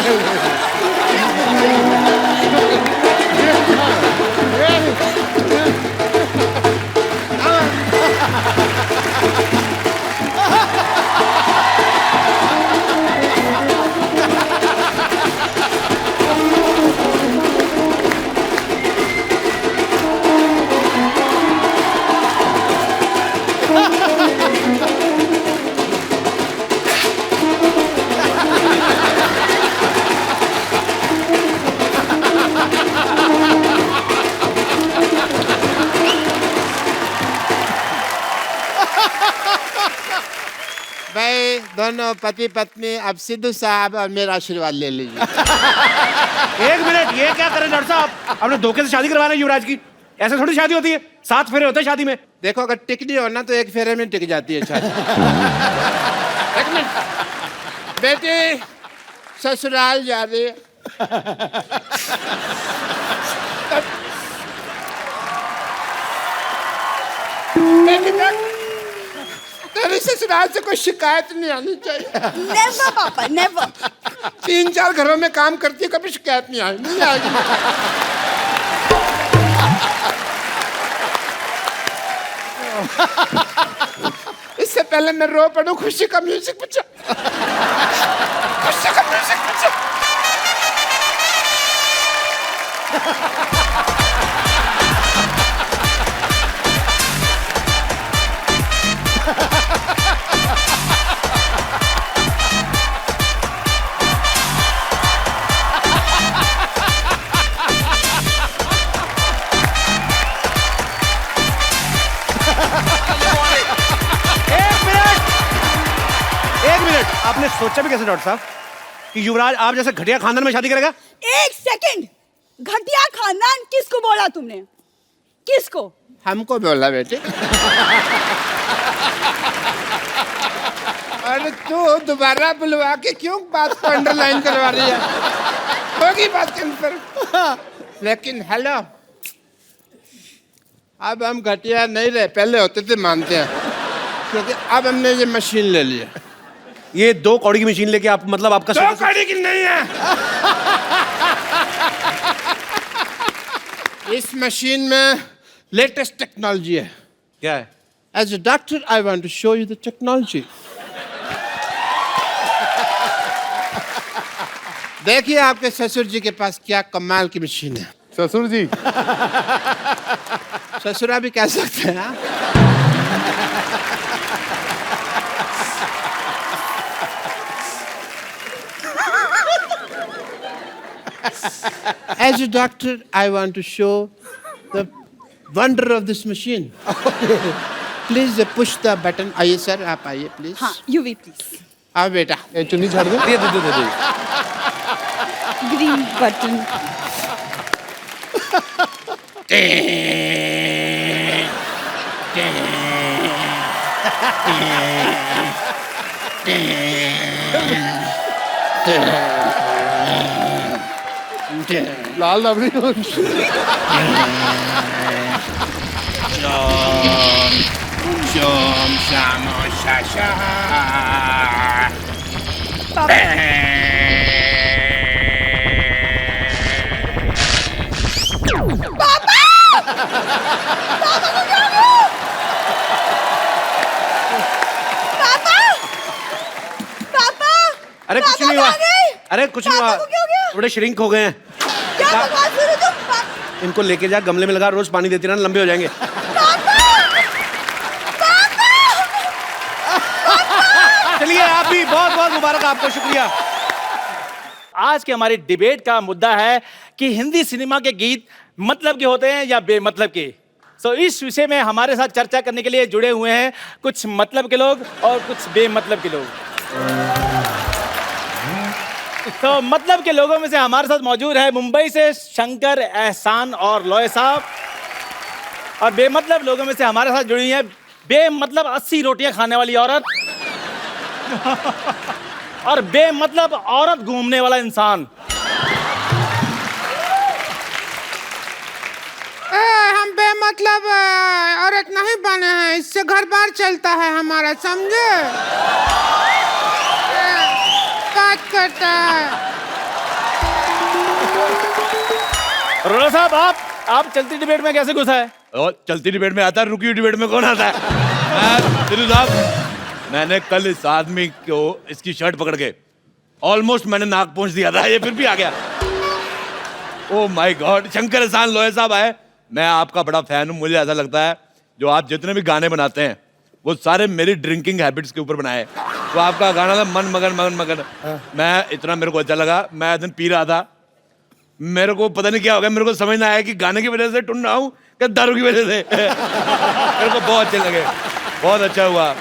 भाई दोनों पति पत्नी अब सिद्धू साहब और मेरा आशीर्वाद ले लीजिए। एक मिनट, ये क्या करें डॉक्टर साहब? आपने धोखे से शादी करवा रहे हैं युवराज की। ऐसे थोड़ी शादी होती है, 7 फेरे होते हैं शादी में। देखो अगर टिकनी हो ना तो एक फेरे में टिक जाती है शादी। एक मिनट, बेटी ससुराल जा रही है। बेटी देख, तेरी ससुराल से कोई शिकायत नहीं आनी चाहिए। नेवर पापा, नेवर। 3-4 घरों में काम करती है, कभी शिकायत नहीं आई, नहीं आएगी। इससे पहले मैं रो पड़ूं, खुशी का म्यूजिक बजा। खुशी का म्यूजिक बजा। आपने सोचा भी कैसे डॉक्टर साहब कि युवराज आप जैसे घटिया खानदान में शादी करेगा? एक सेकंड, घटिया खानदान किसको बोला तुमने? किसको? हमको बोला बेटे। अरे तू दोबारा बुलवा के क्यों बात को अंडरलाइन करवा रही है? होगी बात कंफर्म। लेकिन हेलो, अब हम घटिया नहीं रहे, पहले होते थे मानते हैं, क्योंकि अब हमने ये मशीन ले लिया। ये 2 कौड़ी की मशीन लेके आप मतलब आपका 2 कौड़ी की नहीं है। इस मशीन में लेटेस्ट टेक्नोलॉजी है। क्या है? As a doctor, I want to show you the technology. देखिए आपके ससुर जी के पास क्या कमाल की मशीन है। ससुर जी ससुरा भी कह सकते हैं। As a doctor, I want to show the wonder of this machine. Please push the button. आइए सर, आप आइए प्लीज। हाँ, यूवी प्लीज। आओ बेटा, ये चुन्नी छाड़ दो। दे दे दे दे। Green button. लाल रबड़ी। Shom shamo shasha. अरे कुछ नहीं हुआ। अरे कुछ नहीं हुआ। थोड़े श्रिंक हो गए हैं। क्या बकवास कर रहे हो तुम? इनको लेके जा, गमले में लगा, रोज पानी देती रहना, लंबे हो जाएंगे। चलिए आप भी बहुत बहुत मुबारक, आपको शुक्रिया। आज के हमारी डिबेट का मुद्दा है कि हिंदी सिनेमा के गीत मतलब के होते हैं या बेमतलब के। सो इस विषय में हमारे साथ चर्चा करने के लिए जुड़े हुए हैं कुछ मतलब के लोग और कुछ बेमतलब के लोग। तो मतलब के लोगों में से हमारे साथ मौजूद है मुंबई से शंकर, एहसान और लॉय साहब। और बेमतलब लोगों में से हमारे साथ जुड़ी है बेमतलब 80 रोटियां खाने वाली औरत और बेमतलब औरत घूमने वाला इंसान। हम बेमतलब औरत नहीं बने हैं, इससे घर बार चलता है हमारा, समझे? बात करता है। अरोड़ा साहब आप चलती डिबेट में कैसे घुसा है? और चलती डिबेट में आता है, रुकी हुई डिबेट में कौन आता है? सिद्धू साहब, मैंने कल इस आदमी को इसकी शर्ट पकड़ के ऑलमोस्ट मैंने नाक पहुंच दिया था, ये फिर भी आ गया। ओह माय गॉड, शंकर, एहसान, लोहे साहब आए। मैं आपका बड़ा फैन हूँ। मुझे ऐसा लगता है जो आप जितने भी गाने बनाते हैं वो सारे मेरी ड्रिंकिंग हैबिट्स के ऊपर बनाए। तो आपका गाना था मन मगन मन मगन, मैं इतना मेरे को अच्छा लगा। मैं एक दिन पी रहा था, मेरे को पता नहीं क्या हो गया, मेरे को समझ ना आया कि गाने की वजह से टुन रहा हूँ कि दारू की वजह से। मेरे को बहुत अच्छे लगे, बहुत अच्छा हुआ।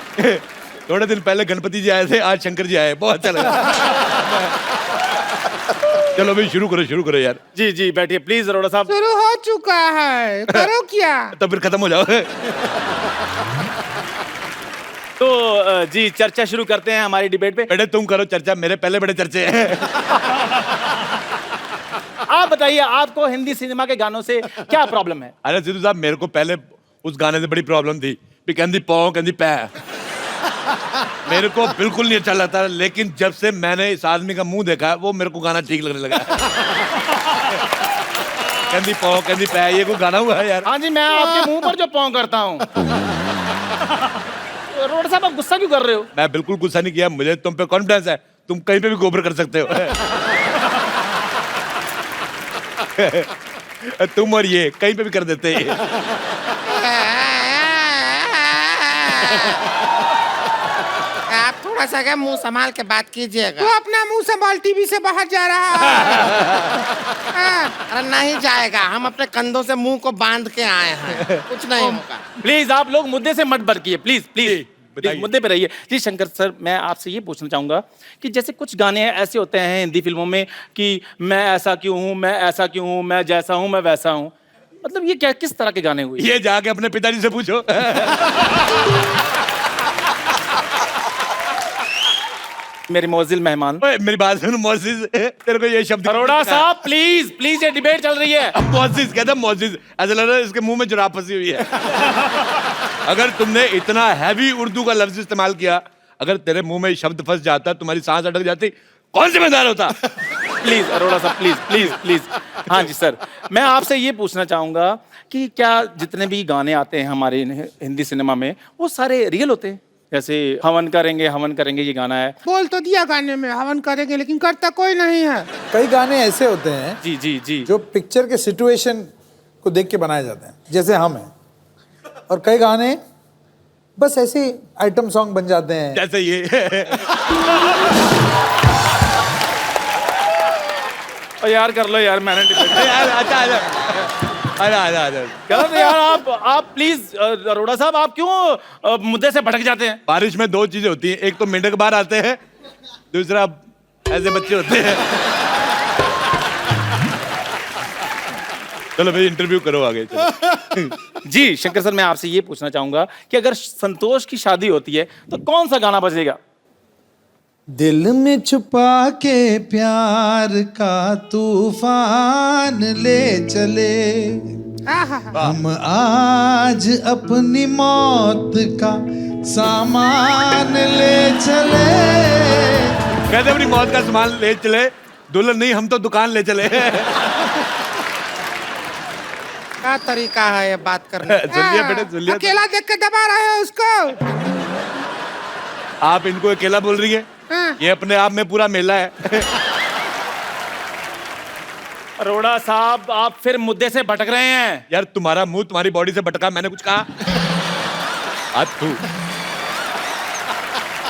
थोड़े दिन पहले गणपति जी आए थे, आज शंकर जी आए, बहुत अच्छा लगा। चलो भाई शुरू करो यार। जी जी बैठिए प्लीज अरोड़ा साहब। शुरू हो चुका है, करो क्या? तब फिर खत्म हो जाओ। तो जी चर्चा शुरू करते हैं हमारी डिबेट पे। बेटे तुम करो चर्चा, मेरे पहले बड़े चर्चे हैं। आप बताइए आपको हिंदी सिनेमा के गानों से क्या प्रॉब्लम है? अरे सिद्धू साहब, मेरे को पहले उस गाने से बड़ी प्रॉब्लम थी भी कहती पौ कहती पै, मेरे को बिल्कुल नहीं अच्छा लगता। लेकिन जब से मैंने इस आदमी का मुंह देखा वो मेरे को गाना ठीक लगने लगा। कहती पौ कहती पै, ये कोई गाना हुआ है यार? हाँ जी, मैं आपके मुंह पर जो पौ करता हूँ। अरोड़ा साहब आप गुस्सा क्यों कर रहे हो? मैं बिल्कुल गुस्सा नहीं किया, मुझे तुम पे कॉन्फिडेंस है, तुम कहीं पे भी गोबर कर सकते हो। तुम और ये कहीं पे भी कर देते हैं। आप थोड़ा सा क्या मुंह संभाल के बात कीजिएगा। तो अपना मुंह संभाल, टीवी से बाहर जा रहा है। अरे नहीं जाएगा, हम अपने कंधों से मुंह को बांध के आए हैं, कुछ नहीं होगा। प्लीज आप लोग मुद्दे से मत भटकिए, प्लीज प्लीज मुद्दे पे रहिए। जी शंकर सर, मैं आपसे ये पूछना चाहूंगा कि जैसे कुछ गाने ऐसे होते हैं हिंदी फिल्मों में कि मैं ऐसा क्यों हूँ, मैं ऐसा क्यों हूँ, मैं जैसा हूँ मैं वैसा हूँ, मतलब ये क्या किस तरह के गाने हुए? ये जाके अपने पिताजी से पूछो। मेरे मोजिल मेहमान, मेरी बात सुन मोजिज, तेरे को ये शब्द अरोड़ा साहब प्लीज प्लीज, ये डिबेट चल रही है। मोजिज कहता है, मोजिज ऐसा लग रहा है इसके मुंह में जुराब फंसी हुई है। अगर तुमने इतना हैवी उर्दू का लफ्ज इस्तेमाल किया, अगर तेरे मुंह में शब्द फंस जाता, तुम्हारी सांस अटक जाती, कौन जिम्मेदार होता? प्लीज अरोड़ा साहब प्लीज प्लीज प्लीज। हाँ जी सर, मैं आपसे ये पूछना चाहूंगा कि क्या जितने भी गाने आते हैं हमारे हिंदी सिनेमा में वो सारे रियल होते हैं? जैसे हवन करेंगे ये गाना है, बोल तो दिया गाने में हवन करेंगे, लेकिन करता कोई नहीं है। कई गाने ऐसे होते हैं जी जी जी जो पिक्चर के सिचुएशन को देख के बनाए जाते हैं, जैसे हम हैं, और कई गाने बस ऐसे आइटम सॉन्ग बन जाते हैं, जैसे ये। और यार कर लो यार, मैंने यार आजा। गलत है यार। आप प्लीज अरोड़ा साहब, आप क्यों मुद्दे से भटक जाते हैं? बारिश में दो चीजें होती हैं, एक तो मेंढक बाहर आते हैं, दूसरा ऐसे बच्चे होते हैं। चलो भाई इंटरव्यू करो आगे। चलो। जी शंकर सर, मैं आपसे ये पूछना चाहूंगा कि अगर संतोष की शादी होती है तो कौन सा गाना बजेगा? दिल में छुपा के प्यार का तूफान ले चले, हम आज अपनी मौत का सामान ले चले। कहते अपनी मौत का सामान ले चले, दुल्हन नहीं हम तो दुकान ले चले। क्या तरीका है ये बात करने का? सुन लिया बेटे, सुन लिया। अकेला देख के दबा रहे हो उसको। आप इनको अकेला बोल रही है? ये अपने आप में पूरा मेला है। अरोड़ा साहब आप फिर मुद्दे से भटक रहे हैं। यार तुम्हारा मुंह तुम्हारी बॉडी से भटका, मैंने कुछ कहा? आज तू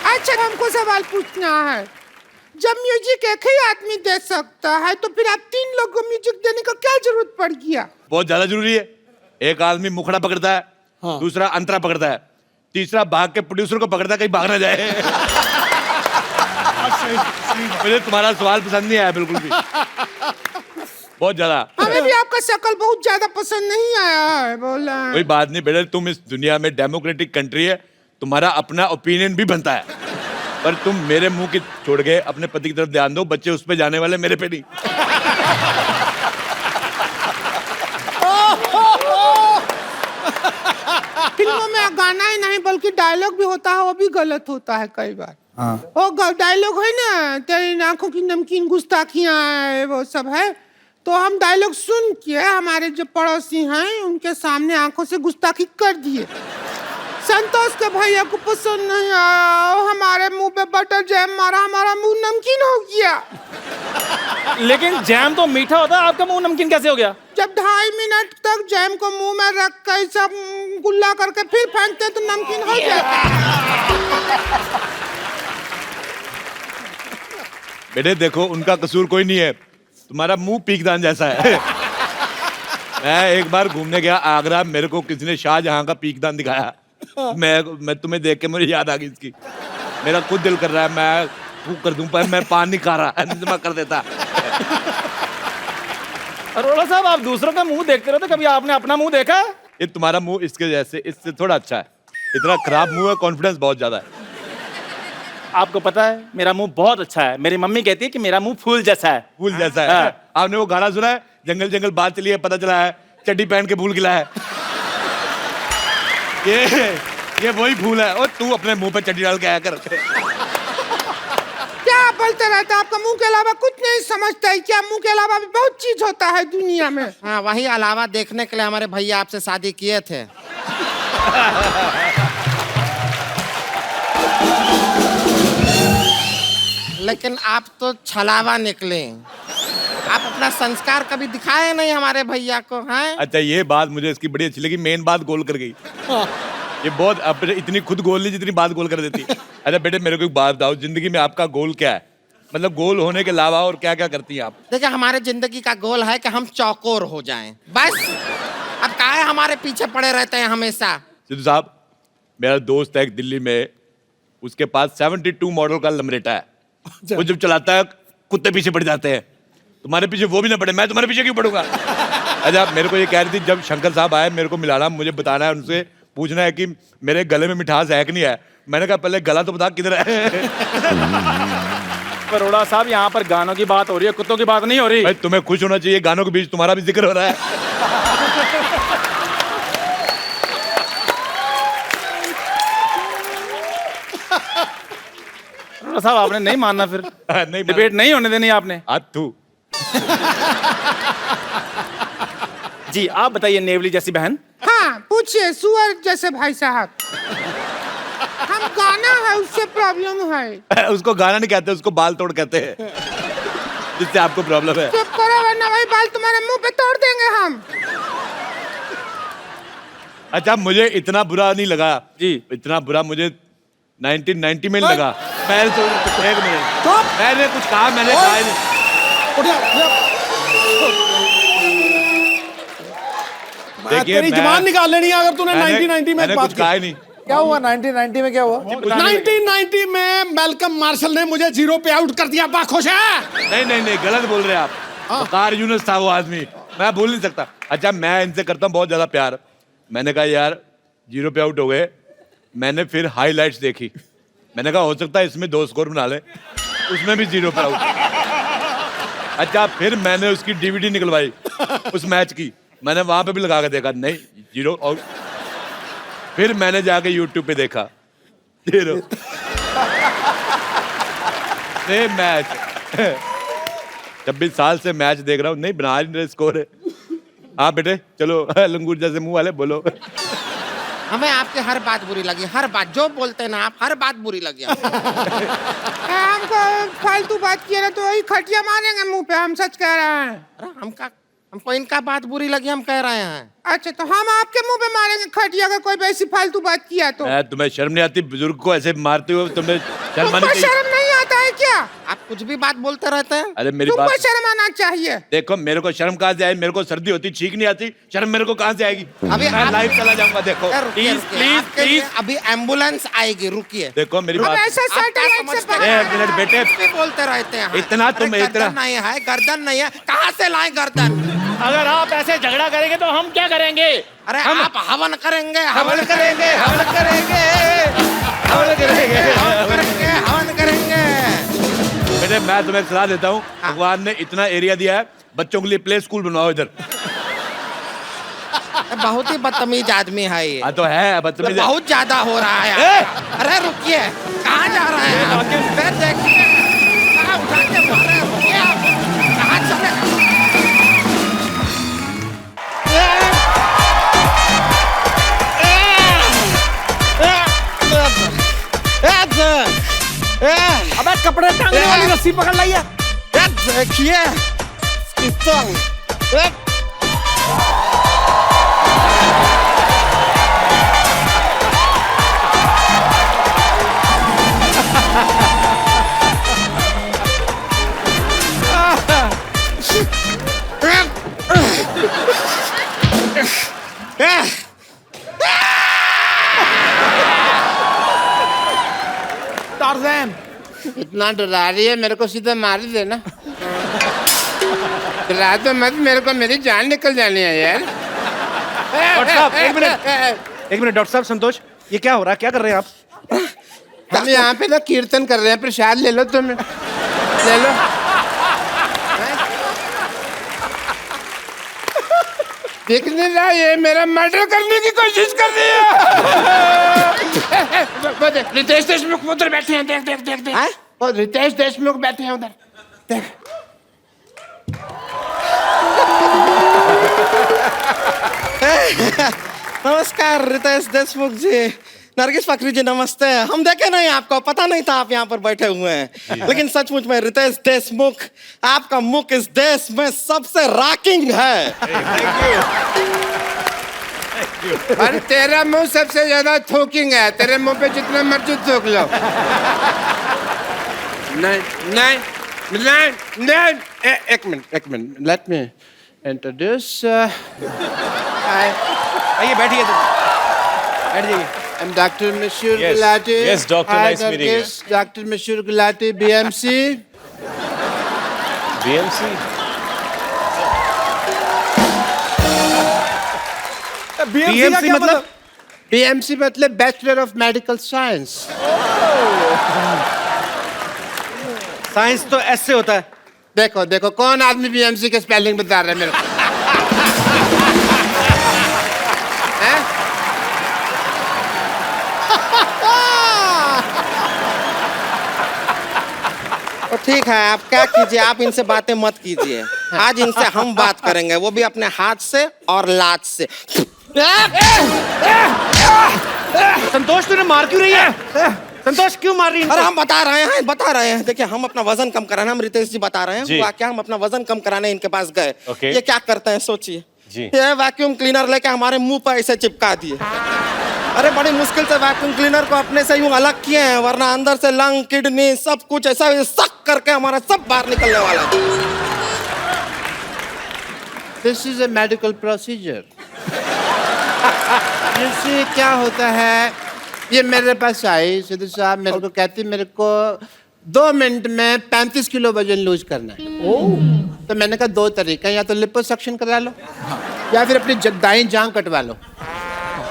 अच्छा हमको सवाल पूछना है, जब म्यूजिक एक ही आदमी दे सकता है तो फिर आप तीन लोगों को म्यूजिक देने का क्या जरूरत पड़ गया? बहुत ज्यादा जरूरी है। एक आदमी मुखड़ा पकड़ता है, दूसरा अंतरा पकड़ता है, तीसरा भाग के प्रोड्यूसर को पकड़ता है कहीं भाग ना जाए। मुझे तुम्हारा सवाल पसंद नहीं आया बिल्कुल भी, बहुत ज्यादा। हमें भी आपका शक्ल बहुत ज्यादा पसंद नहीं आया है, बोला। कोई बात नहीं बेटे, तुम इस दुनिया में डेमोक्रेटिक कंट्री है, तुम्हारा अपना ओपिनियन भी बनता है, पर तुम मेरे मुंह की छोड़ के अपने पति की तरफ ध्यान दो, बच्चे उस पे जाने वाले, मेरे पे नहीं। फिल्मों में गाना ही नहीं बल्कि डायलॉग भी होता है, वो भी गलत होता है कई बार। वो डायलॉग है ना, तेरी आंखों की नमकीन गुस्ताखियां है, वो सब है। तो हम डायलॉग सुन के हमारे जो पड़ोसी हैं उनके सामने आंखों से गुस्ताखी कर दिए। संतोष के भैया को पसंद नहीं आया, हमारे मुंह पे बटर जैम मारा, हमारा मुंह नमकीन हो गया। लेकिन जैम तो मीठा होता है, आपका मुंह नमकीन कैसे हो गया? जब 2.5 मिनट तक जैम को मुंह में रख कर सब गुल्ला करके फिर फेंकते तो नमकीन हो जाता है। बेटे देखो, उनका कसूर कोई नहीं है, तुम्हारा मुंह पीकदान जैसा है। मैं एक बार घूमने गया आगरा, मेरे को किसी ने शाहजहां का पीकदान दिखाया। मैं तुम्हें देख के मुझे याद आ गई इसकी। मेरा खुद दिल कर रहा है मैं फूक कर दूं, पर मैं पान नहीं खा रहा, मैं कर देता। अरोड़ा साहब, आप दूसरों का मुंह देखते रहते, कभी आपने अपना मुंह देखा? ये तुम्हारा मुंह इसके जैसे, इससे थोड़ा अच्छा है। इतना खराब मुंह है, कॉन्फिडेंस बहुत ज्यादा है। आपको पता है मेरा मुंह बहुत अच्छा है, मेरी मम्मी कहती है कि मेरा मुंह फूल जैसा है। फूल जैसा है। आपने वो गाना सुना है, जंगल जंगल बात चली है, पता चला है चड्डी पहन के फूल खिला है। ये वही फूल है। और तू अपने मुंह पे चड्डी डाल के आया कर। क्या बोलते रहते, आपका मुंह के अलावा कुछ नहीं समझता है क्या? मुंह के अलावा भी बहुत चीज होता है दुनिया में। हाँ, वही अलावा देखने के लिए हमारे भैया आपसे शादी किए थे। लेकिन आप तो छलावा निकले, आप अपना संस्कार कभी दिखाए नहीं हमारे भैया को, हैं? अच्छा, ये बात मुझे इसकी बड़ी अच्छी लगी, मेन बात गोल कर गई। ये बहुत अपने इतनी खुद गोल नहीं जितनी बात गोल कर देती। अच्छा बेटे, मेरे को एक बात बताओ, जिंदगी में आपका गोल क्या है? मतलब गोल होने के अलावा और क्या क्या करती हैं आप? देखिए, हमारे जिंदगी का गोल है कि हम चौकोर हो जाएं, बस। अब काहे हमारे पीछे पड़े रहते हैं हमेशा? सिद्धू साहब, मेरा दोस्त है एक दिल्ली में, उसके पास 72 मॉडल का लमरेटा है। वो जब चलाता है कुत्ते पीछे पड़ जाते हैं। तुम्हारे पीछे वो भी ना पड़े, मैं तुम्हारे पीछे क्यों पड़ूंगा? अच्छा, मेरे को ये कह रही थी, जब शंकर साहब आए मेरे को मिलाना, मुझे बताना है, उनसे पूछना है कि मेरे गले में मिठास है कि नहीं है। मैंने कहा पहले गला तो बता किधर है। अरोड़ा साहब, यहाँ पर गानों की बात हो रही है, कुत्तों की बात नहीं हो रही। भाई तुम्हें खुश होना चाहिए, गानों के बीच तुम्हारा भी जिक्र हो रहा है। अरोड़ा साहब, आपने नहीं मानना फिर? नहीं, डिबेट नहीं होने देनी आपने। तू जी, आप बताइए नेवली जैसी बहन। हाँ, पूछिए सुअर जैसे भाई साहब। हम गाना है, उससे प्रॉब्लम है। उसको गाना नहीं कहते, उसको बाल तोड़ कहते हैं, जिससे आपको प्रॉब्लम है। चुप करो वरना वही बाल तुम्हारे मुंह पे तोड़ देंगे हम। अच्छा, मुझे इतना बुरा नहीं लगा जी, इतना बुरा मुझे 1990 में लगा। पहले तो एक मिनट, मैंने कुछ कहा, मैंने कहा ही नहीं। तेरी जुबान निकाल लेनी है अगर तूने 1990 में मैंने बात कुछ कहा ही नहीं। क्या हुआ 1990 में? क्या हुआ 1990 में मैल्कम मार्शल ने मुझे 0 पे आउट कर दिया। बात खुश है? नहीं, गलत बोल रहे हैं आप। वकार यूनुस था वो आदमी, मैं भूल नहीं सकता। अच्छा, मैं इनसे करता हूँ बहुत ज्यादा प्यार। मैंने कहा यार 0 पे आउट हो गए। मैंने फिर हाईलाइट्स देखी, मैंने कहा हो सकता है इसमें 2 स्कोर बना ले, उसमें भी 0 पे आउट। अच्छा, फिर मैंने उसकी DVD निकलवाई उस मैच की, मैंने वहां पे भी लगा के देखा, नहीं 0 आउट। फिर मैंने जाके YouTube पे देखा 0 सेम मैच। 26 साल से मैच देख रहा हूँ, नहीं बना रहे स्कोर है। हाँ बेटे चलो, लंगूर जैसे मुंह वाले बोलो। हमें आपकी हर बात बुरी लगी, हर बात जो बोलते हैं ना आप, हर बात बुरी लगी हमको फालतू बात किया ना तो वही खटिया मारेंगे मुंह पे, हम सच कह रहे हैं। हमको इनका बात बुरी लगी, हम कह रहे हैं। अच्छा, तो हम आपके मुंह पे मारेंगे खटिया अगर कोई ऐसी फालतू बात किया तो? तुम्हें शर्म नहीं आती बुजुर्ग को ऐसे मारते हो? तुम्हें शर्म नहीं आता है क्या? आप कुछ भी बात बोलते रहते हैं। अरे मेरी तुमको बात शर्म आना चाहिए। देखो, मेरे को शर्म कहाँ से आए? मेरे को सर्दी होती, छींक नहीं आती, शर्म मेरे को कहाँ से आएगी? अभी मैं आप- लाइव चला जाऊंगा। देखो रुकिए, रुकिए, आपके लिए अभी एम्बुलेंस आएगी, रुकिए। देखो मेरी अब बात, ऐसा आप क्या सैटेलाइट से समझते बात- हैं? एक मिनट बेटे, कुछ भी बोलते रहते हैं। इतना अरे तुम इतना- गर्दन नहीं है, गर्दन नहीं है, कहाँ से लाए गर्दन? अगर आप ऐसे झगड़ा करेंगे तो हम क्या करेंगे? अरे आप हवन करेंगे, हवन करेंगे, हवन करेंगे, हवन करेंगे। हवन करेंगे, हवन करेंगे। बेटे मैं तुम्हें एक सलाह देता हूँ, भगवान ने इतना एरिया दिया है, बच्चों के लिए प्ले स्कूल बनवाओ इधर। बहुत ही बदतमीज आदमी है ये। हाँ तो है बदतमीज। बहुत ज्यादा हो रहा है। अरे रुकिए, कहाँ जा रहे हैं आप? फिर देखिए, कहाँ उठा के मार रहे हैं? रुकिए आप, कहाँ चले? अबे कपड़े टांगने वाली रस्सी पकड़ लाइए। देखिए इसकी टंग। टार्ज़न इतना डरा रही है, मेरे को सीधा मार ही देना। डरा तो मत, मेरे को मेरी जान निकल जानी है यार। डॉक्टर साहब, एक मिनट डॉक्टर साहब, संतोष, ये क्या हो रहा है? क्या कर रहे हैं आप? हम यहाँ पे ना कीर्तन कर रहे हैं, प्रसाद ले लो तुम, ले लो। देख नहीं रहा, ये मेरा मर्डर करने की कोशिश कर रही है। वो देख, रितेश देशमुख उधर बैठे हैं, देख देख देख देख। वो रितेश देशमुख बैठे हैं उधर, देख। नमस्कार रितेश देशमुख जी, नरगिस फकरी जी नमस्ते। हम देखे नहीं आपको, पता नहीं था आप यहाँ पर बैठे हुए हैं, लेकिन सचमुच में रितेश देशमुख, आपका मुख इस देश में सबसे रॉकिंग है। और तेरा मुंह सबसे ज्यादा थूकिंग है, तेरे मुंह पे जितना मर्जी थूक लो। नहीं नहीं नहीं नहीं, एक मिनट, लेट मी इंट्रोड्यूस। आइए बैठिए, बैठ जाइए। I'm Dr. Mashur Yes. Gulati. Yes, doctor, Hi, nice meeting you. Nargis. Dr. Mashur Gulati, BMC. BMC? BMC मतलब? BMC मतलब Bachelor of Medical Science. Science तो ऐसे होता है। देखो देखो, कौन आदमी BMC के स्पेलिंग बता रहा है मेरे को? हैं? तो ठीक है, आप क्या कीजिए, आप इनसे बातें मत कीजिए। आज इनसे हम बात करेंगे, वो भी अपने हाथ से और लात से। संतोष तूने मार क्यों रही है? संतोष क्यों मार रही है? अरे हम बता रहे हैं। देखिए, हम अपना वजन कम कराना, हम रितेश जी बता रहे हैं, जी। हुआ क्या, हम अपना वजन कम कराने इनके पास गए। Okay. ये क्या करते हैं सोचिए, जी। ये वैक्यूम क्लीनर लेके हमारे मुंह पर ऐसे चिपका दिए। अरे बड़ी मुश्किल से वैक्यूम क्लीनर को अपने से यूं अलग किए हैं, वरना अंदर से लंग, किडनी सब कुछ ऐसा सक करके हमारा सब बाहर निकलने वाला है। This is a medical procedure. जैसे क्या होता है, ये मेरे पास आई सिद्धू साहब, मेरे को कहती मेरे को 2 मिनट में 35 किलो वजन लूज करना है। तो मैंने कहा 2 तरीका, या तो लिपोसक्शन करा लो या फिर अपनी दाईं जांघ कटवा लो।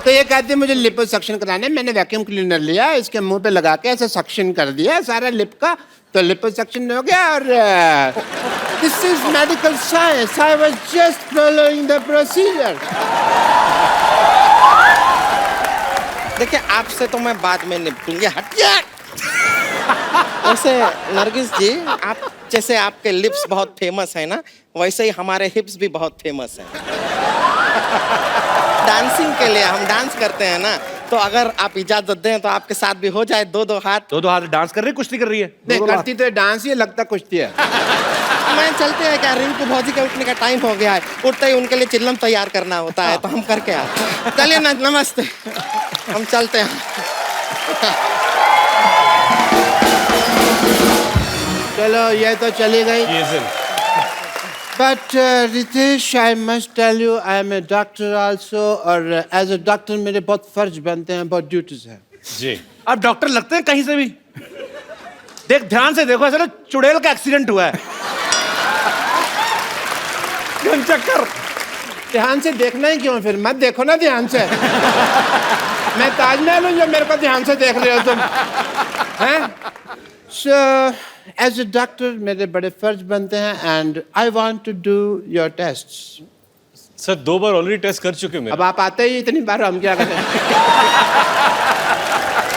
तो ये कहती है मुझे लिपोसक्शन कराना है। मैंने वैक्यूम क्लीनर लिया, इसके मुंह पे लगा के ऐसे सक्शन कर दिया सारा लिप का, तो लिपोसक्शन हो गया। और this is medical science, I was just following the procedure. देखिए, आपसे तो मैं बाद में निपटूंगी, हटिए। वैसे नरगिस जी, आप जैसे आपके लिप्स बहुत फेमस है ना, वैसे ही हमारे हिप्स भी बहुत फेमस हैं। डांसिंग के लिए हम डांस करते हैं ना, तो अगर आप इजाजत दें तो आपके साथ भी हो जाए 2-2 हाथ। 2-2 हाथ डांस कर रही है, कुश्ती कर रही है? नहीं करती तो डांस ही, लगता कुश्ती है। मैं चलते हैं क्या, रिंकू भौजी के उठने का टाइम हो गया है, उठते ही उनके लिए चिल्लम तैयार करना होता है, तो हम करके आते हैं। चलिए ना, नमस्ते, हम चलते हैं। चलो ये तो चली गई। But Ritesh, I must tell you, I am a doctor also, और एज ए डॉक्टर मेरे बहुत फर्ज बनते हैं, बहुत ड्यूटीज है। जी, आप डॉक्टर लगते हैं कहीं से भी। देख, ध्यान से देखो, ऐसा ना चुड़ैल का एक्सीडेंट हुआ है। चक्कर। ध्यान से देखना ही क्यों, फिर मत देखो ना ध्यान से। मैं ताजमहल हूँ जो मेरे को ध्यान से देख रहे हो तुम, हैं? So, as a doctor, मेरे बड़े फर्ज बनते हैं, and I want to do your tests. Sir 2 बार ऑलरेडी टेस्ट कर चुके हैं। अब आप आते ही इतनी बार, हम क्या करें?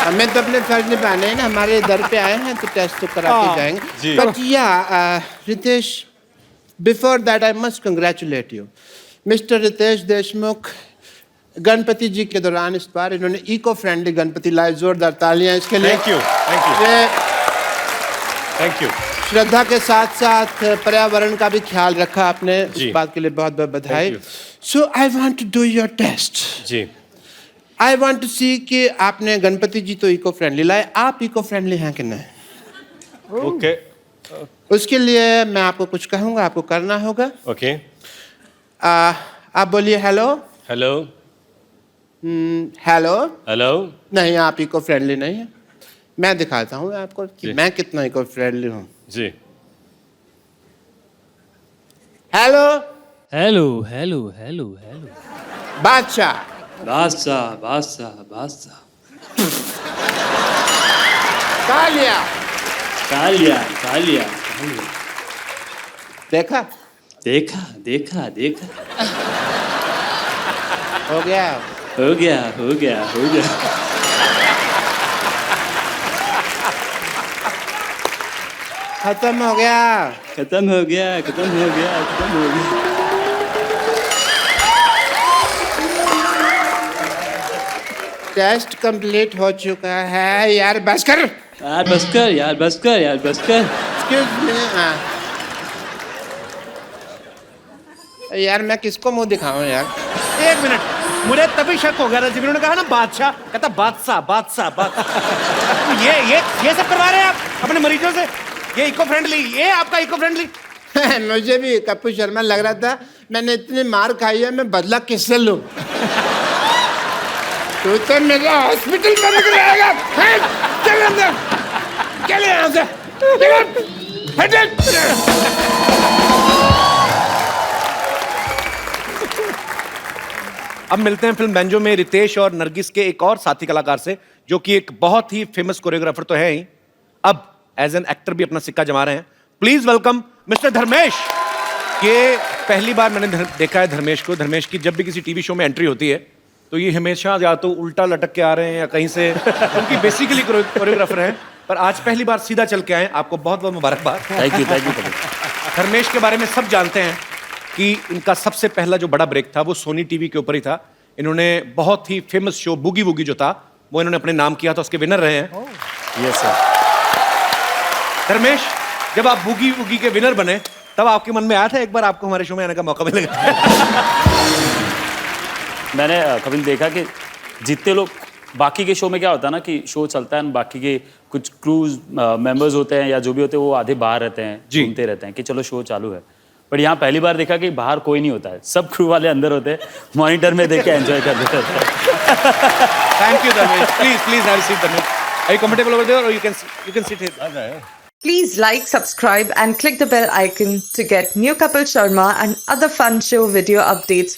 हमें तो अपने फर्ज निभाने हैं ना, हमारे दर पे आए हैं तो टेस्ट तो करा के जाएंगे। But yeah, Ritesh, before that I must congratulate you, Mr. Ritesh Deshmukh। Ganpati जी के दौरान इस बार इन्होंने इको फ्रेंडली गणपति लाए, जोरदार तालियां इसके लिए। Thank you. Thank you. Shraddha के साथ साथ पर्यावरण का भी ख्याल रखा आपने, इस बात के लिए बहुत बहुत बधाई। So I want to do your test. जी। आई वांट टू सी कि आपने गणपति जी तो इको फ्रेंडली लाए, आप इको फ्रेंडली हैं कि नहीं? ओके। उसके लिए मैं आपको कुछ कहूंगा, आपको करना होगा। ओके। आप बोलिए हेलो। हेलो। हेलो। हेलो। नहीं, आप इको फ्रेंडली नहीं है। मैं दिखाता हूँ आपको कि मैं कितना इको फ्रेंडली हूँ। जी। Hello. Hello hello hello hello. Badshah. Badshah Badshah बादशाह। तालिया। तालिया तालिया। देखा देखा देखा देखा। हो गया हो गया हो गया हो गया। खत्म हो गया खत्म हो गया खत्म हो गया खत्म हो गया। टेस्ट कंप्लीट हो चुका है। यार बस कर, यार बस कर, यार बस कर, यार बस कर। Excuse me. यार मैं किसको मुंह दिखाऊं यार? 1 मिनट, मुझे तभी शक हो गया था जब इन्होंने कहा ना बादशाह, कहता बादशाह बादशाह बादशाह। ये सब करवा रहे हैं आप अपने मरीजों से? ये इको फ्रेंडली, ये आपका इको फ्रेंडली? मुझे भी कपूर शर्मा लग रहा था, मैंने इतनी मार खाई है, मैं बदला किससे लूं? तू तो मेरा हॉस्पिटल में निकल आएगा। चल अंदर, चल यहाँ से, अब मिलते हैं फिल्म बैंजो में रितेश और नरगिस के एक और साथी कलाकार से, जो कि एक बहुत ही फेमस कोरियोग्राफर तो है ही, अब एज एन एक्टर भी अपना सिक्का जमा रहे हैं। Please welcome mister Dharmesh. ये पहली बार मैंने देखा है धर्मेश को। धर्मेश की जब भी किसी टीवी शो में एंट्री होती है तो ये हमेशा या तो उल्टा लटक के आ रहे हैं या कहीं से, उनकी बेसिकली कोरियोग्राफर हैं, पर आज पहली बार सीधा चल के आए। आपको बहुत बहुत मुबारकबाद। Thank you thank you. Dharmesh के बारे में सब जानते हैं कि इनका सबसे पहला जो बड़ा ब्रेक था वो सोनी टीवी के ऊपर ही था। इन्होंने बहुत ही फेमस शो बूगी वूगी जो था वो इन्होंने अपने नाम किया था, उसके विनर रहे हैं। Yes sir. धर्मेश, जब आप बूगी वूगी के विनर बने तब आपके मन में आया था एक बार आपको हमारे शो में आने का मौका मिलेगा? मैंने कभी देखा कि जितने लोग बाकी के शो में क्या होता है ना कि शो चलता है, बाकी के कुछ क्रूज मेंबर्स होते हैं या जो भी होते हैं वो आधे बाहर रहते हैं, घूमते रहते हैं कि चलो शो चालू है। बट यहाँ पहली बार देखा कि बाहर कोई नहीं होता है, सब क्रू वाले अंदर होते हैं, मॉनिटर में देख के एंजॉय कर रहे होते हैं। Thank you Dharmesh. Please have a seat Dharmesh. Are you comfortable over there और you can sit here? Please like, subscribe and click the bell icon to get new Kapil Sharma and other fun show video updates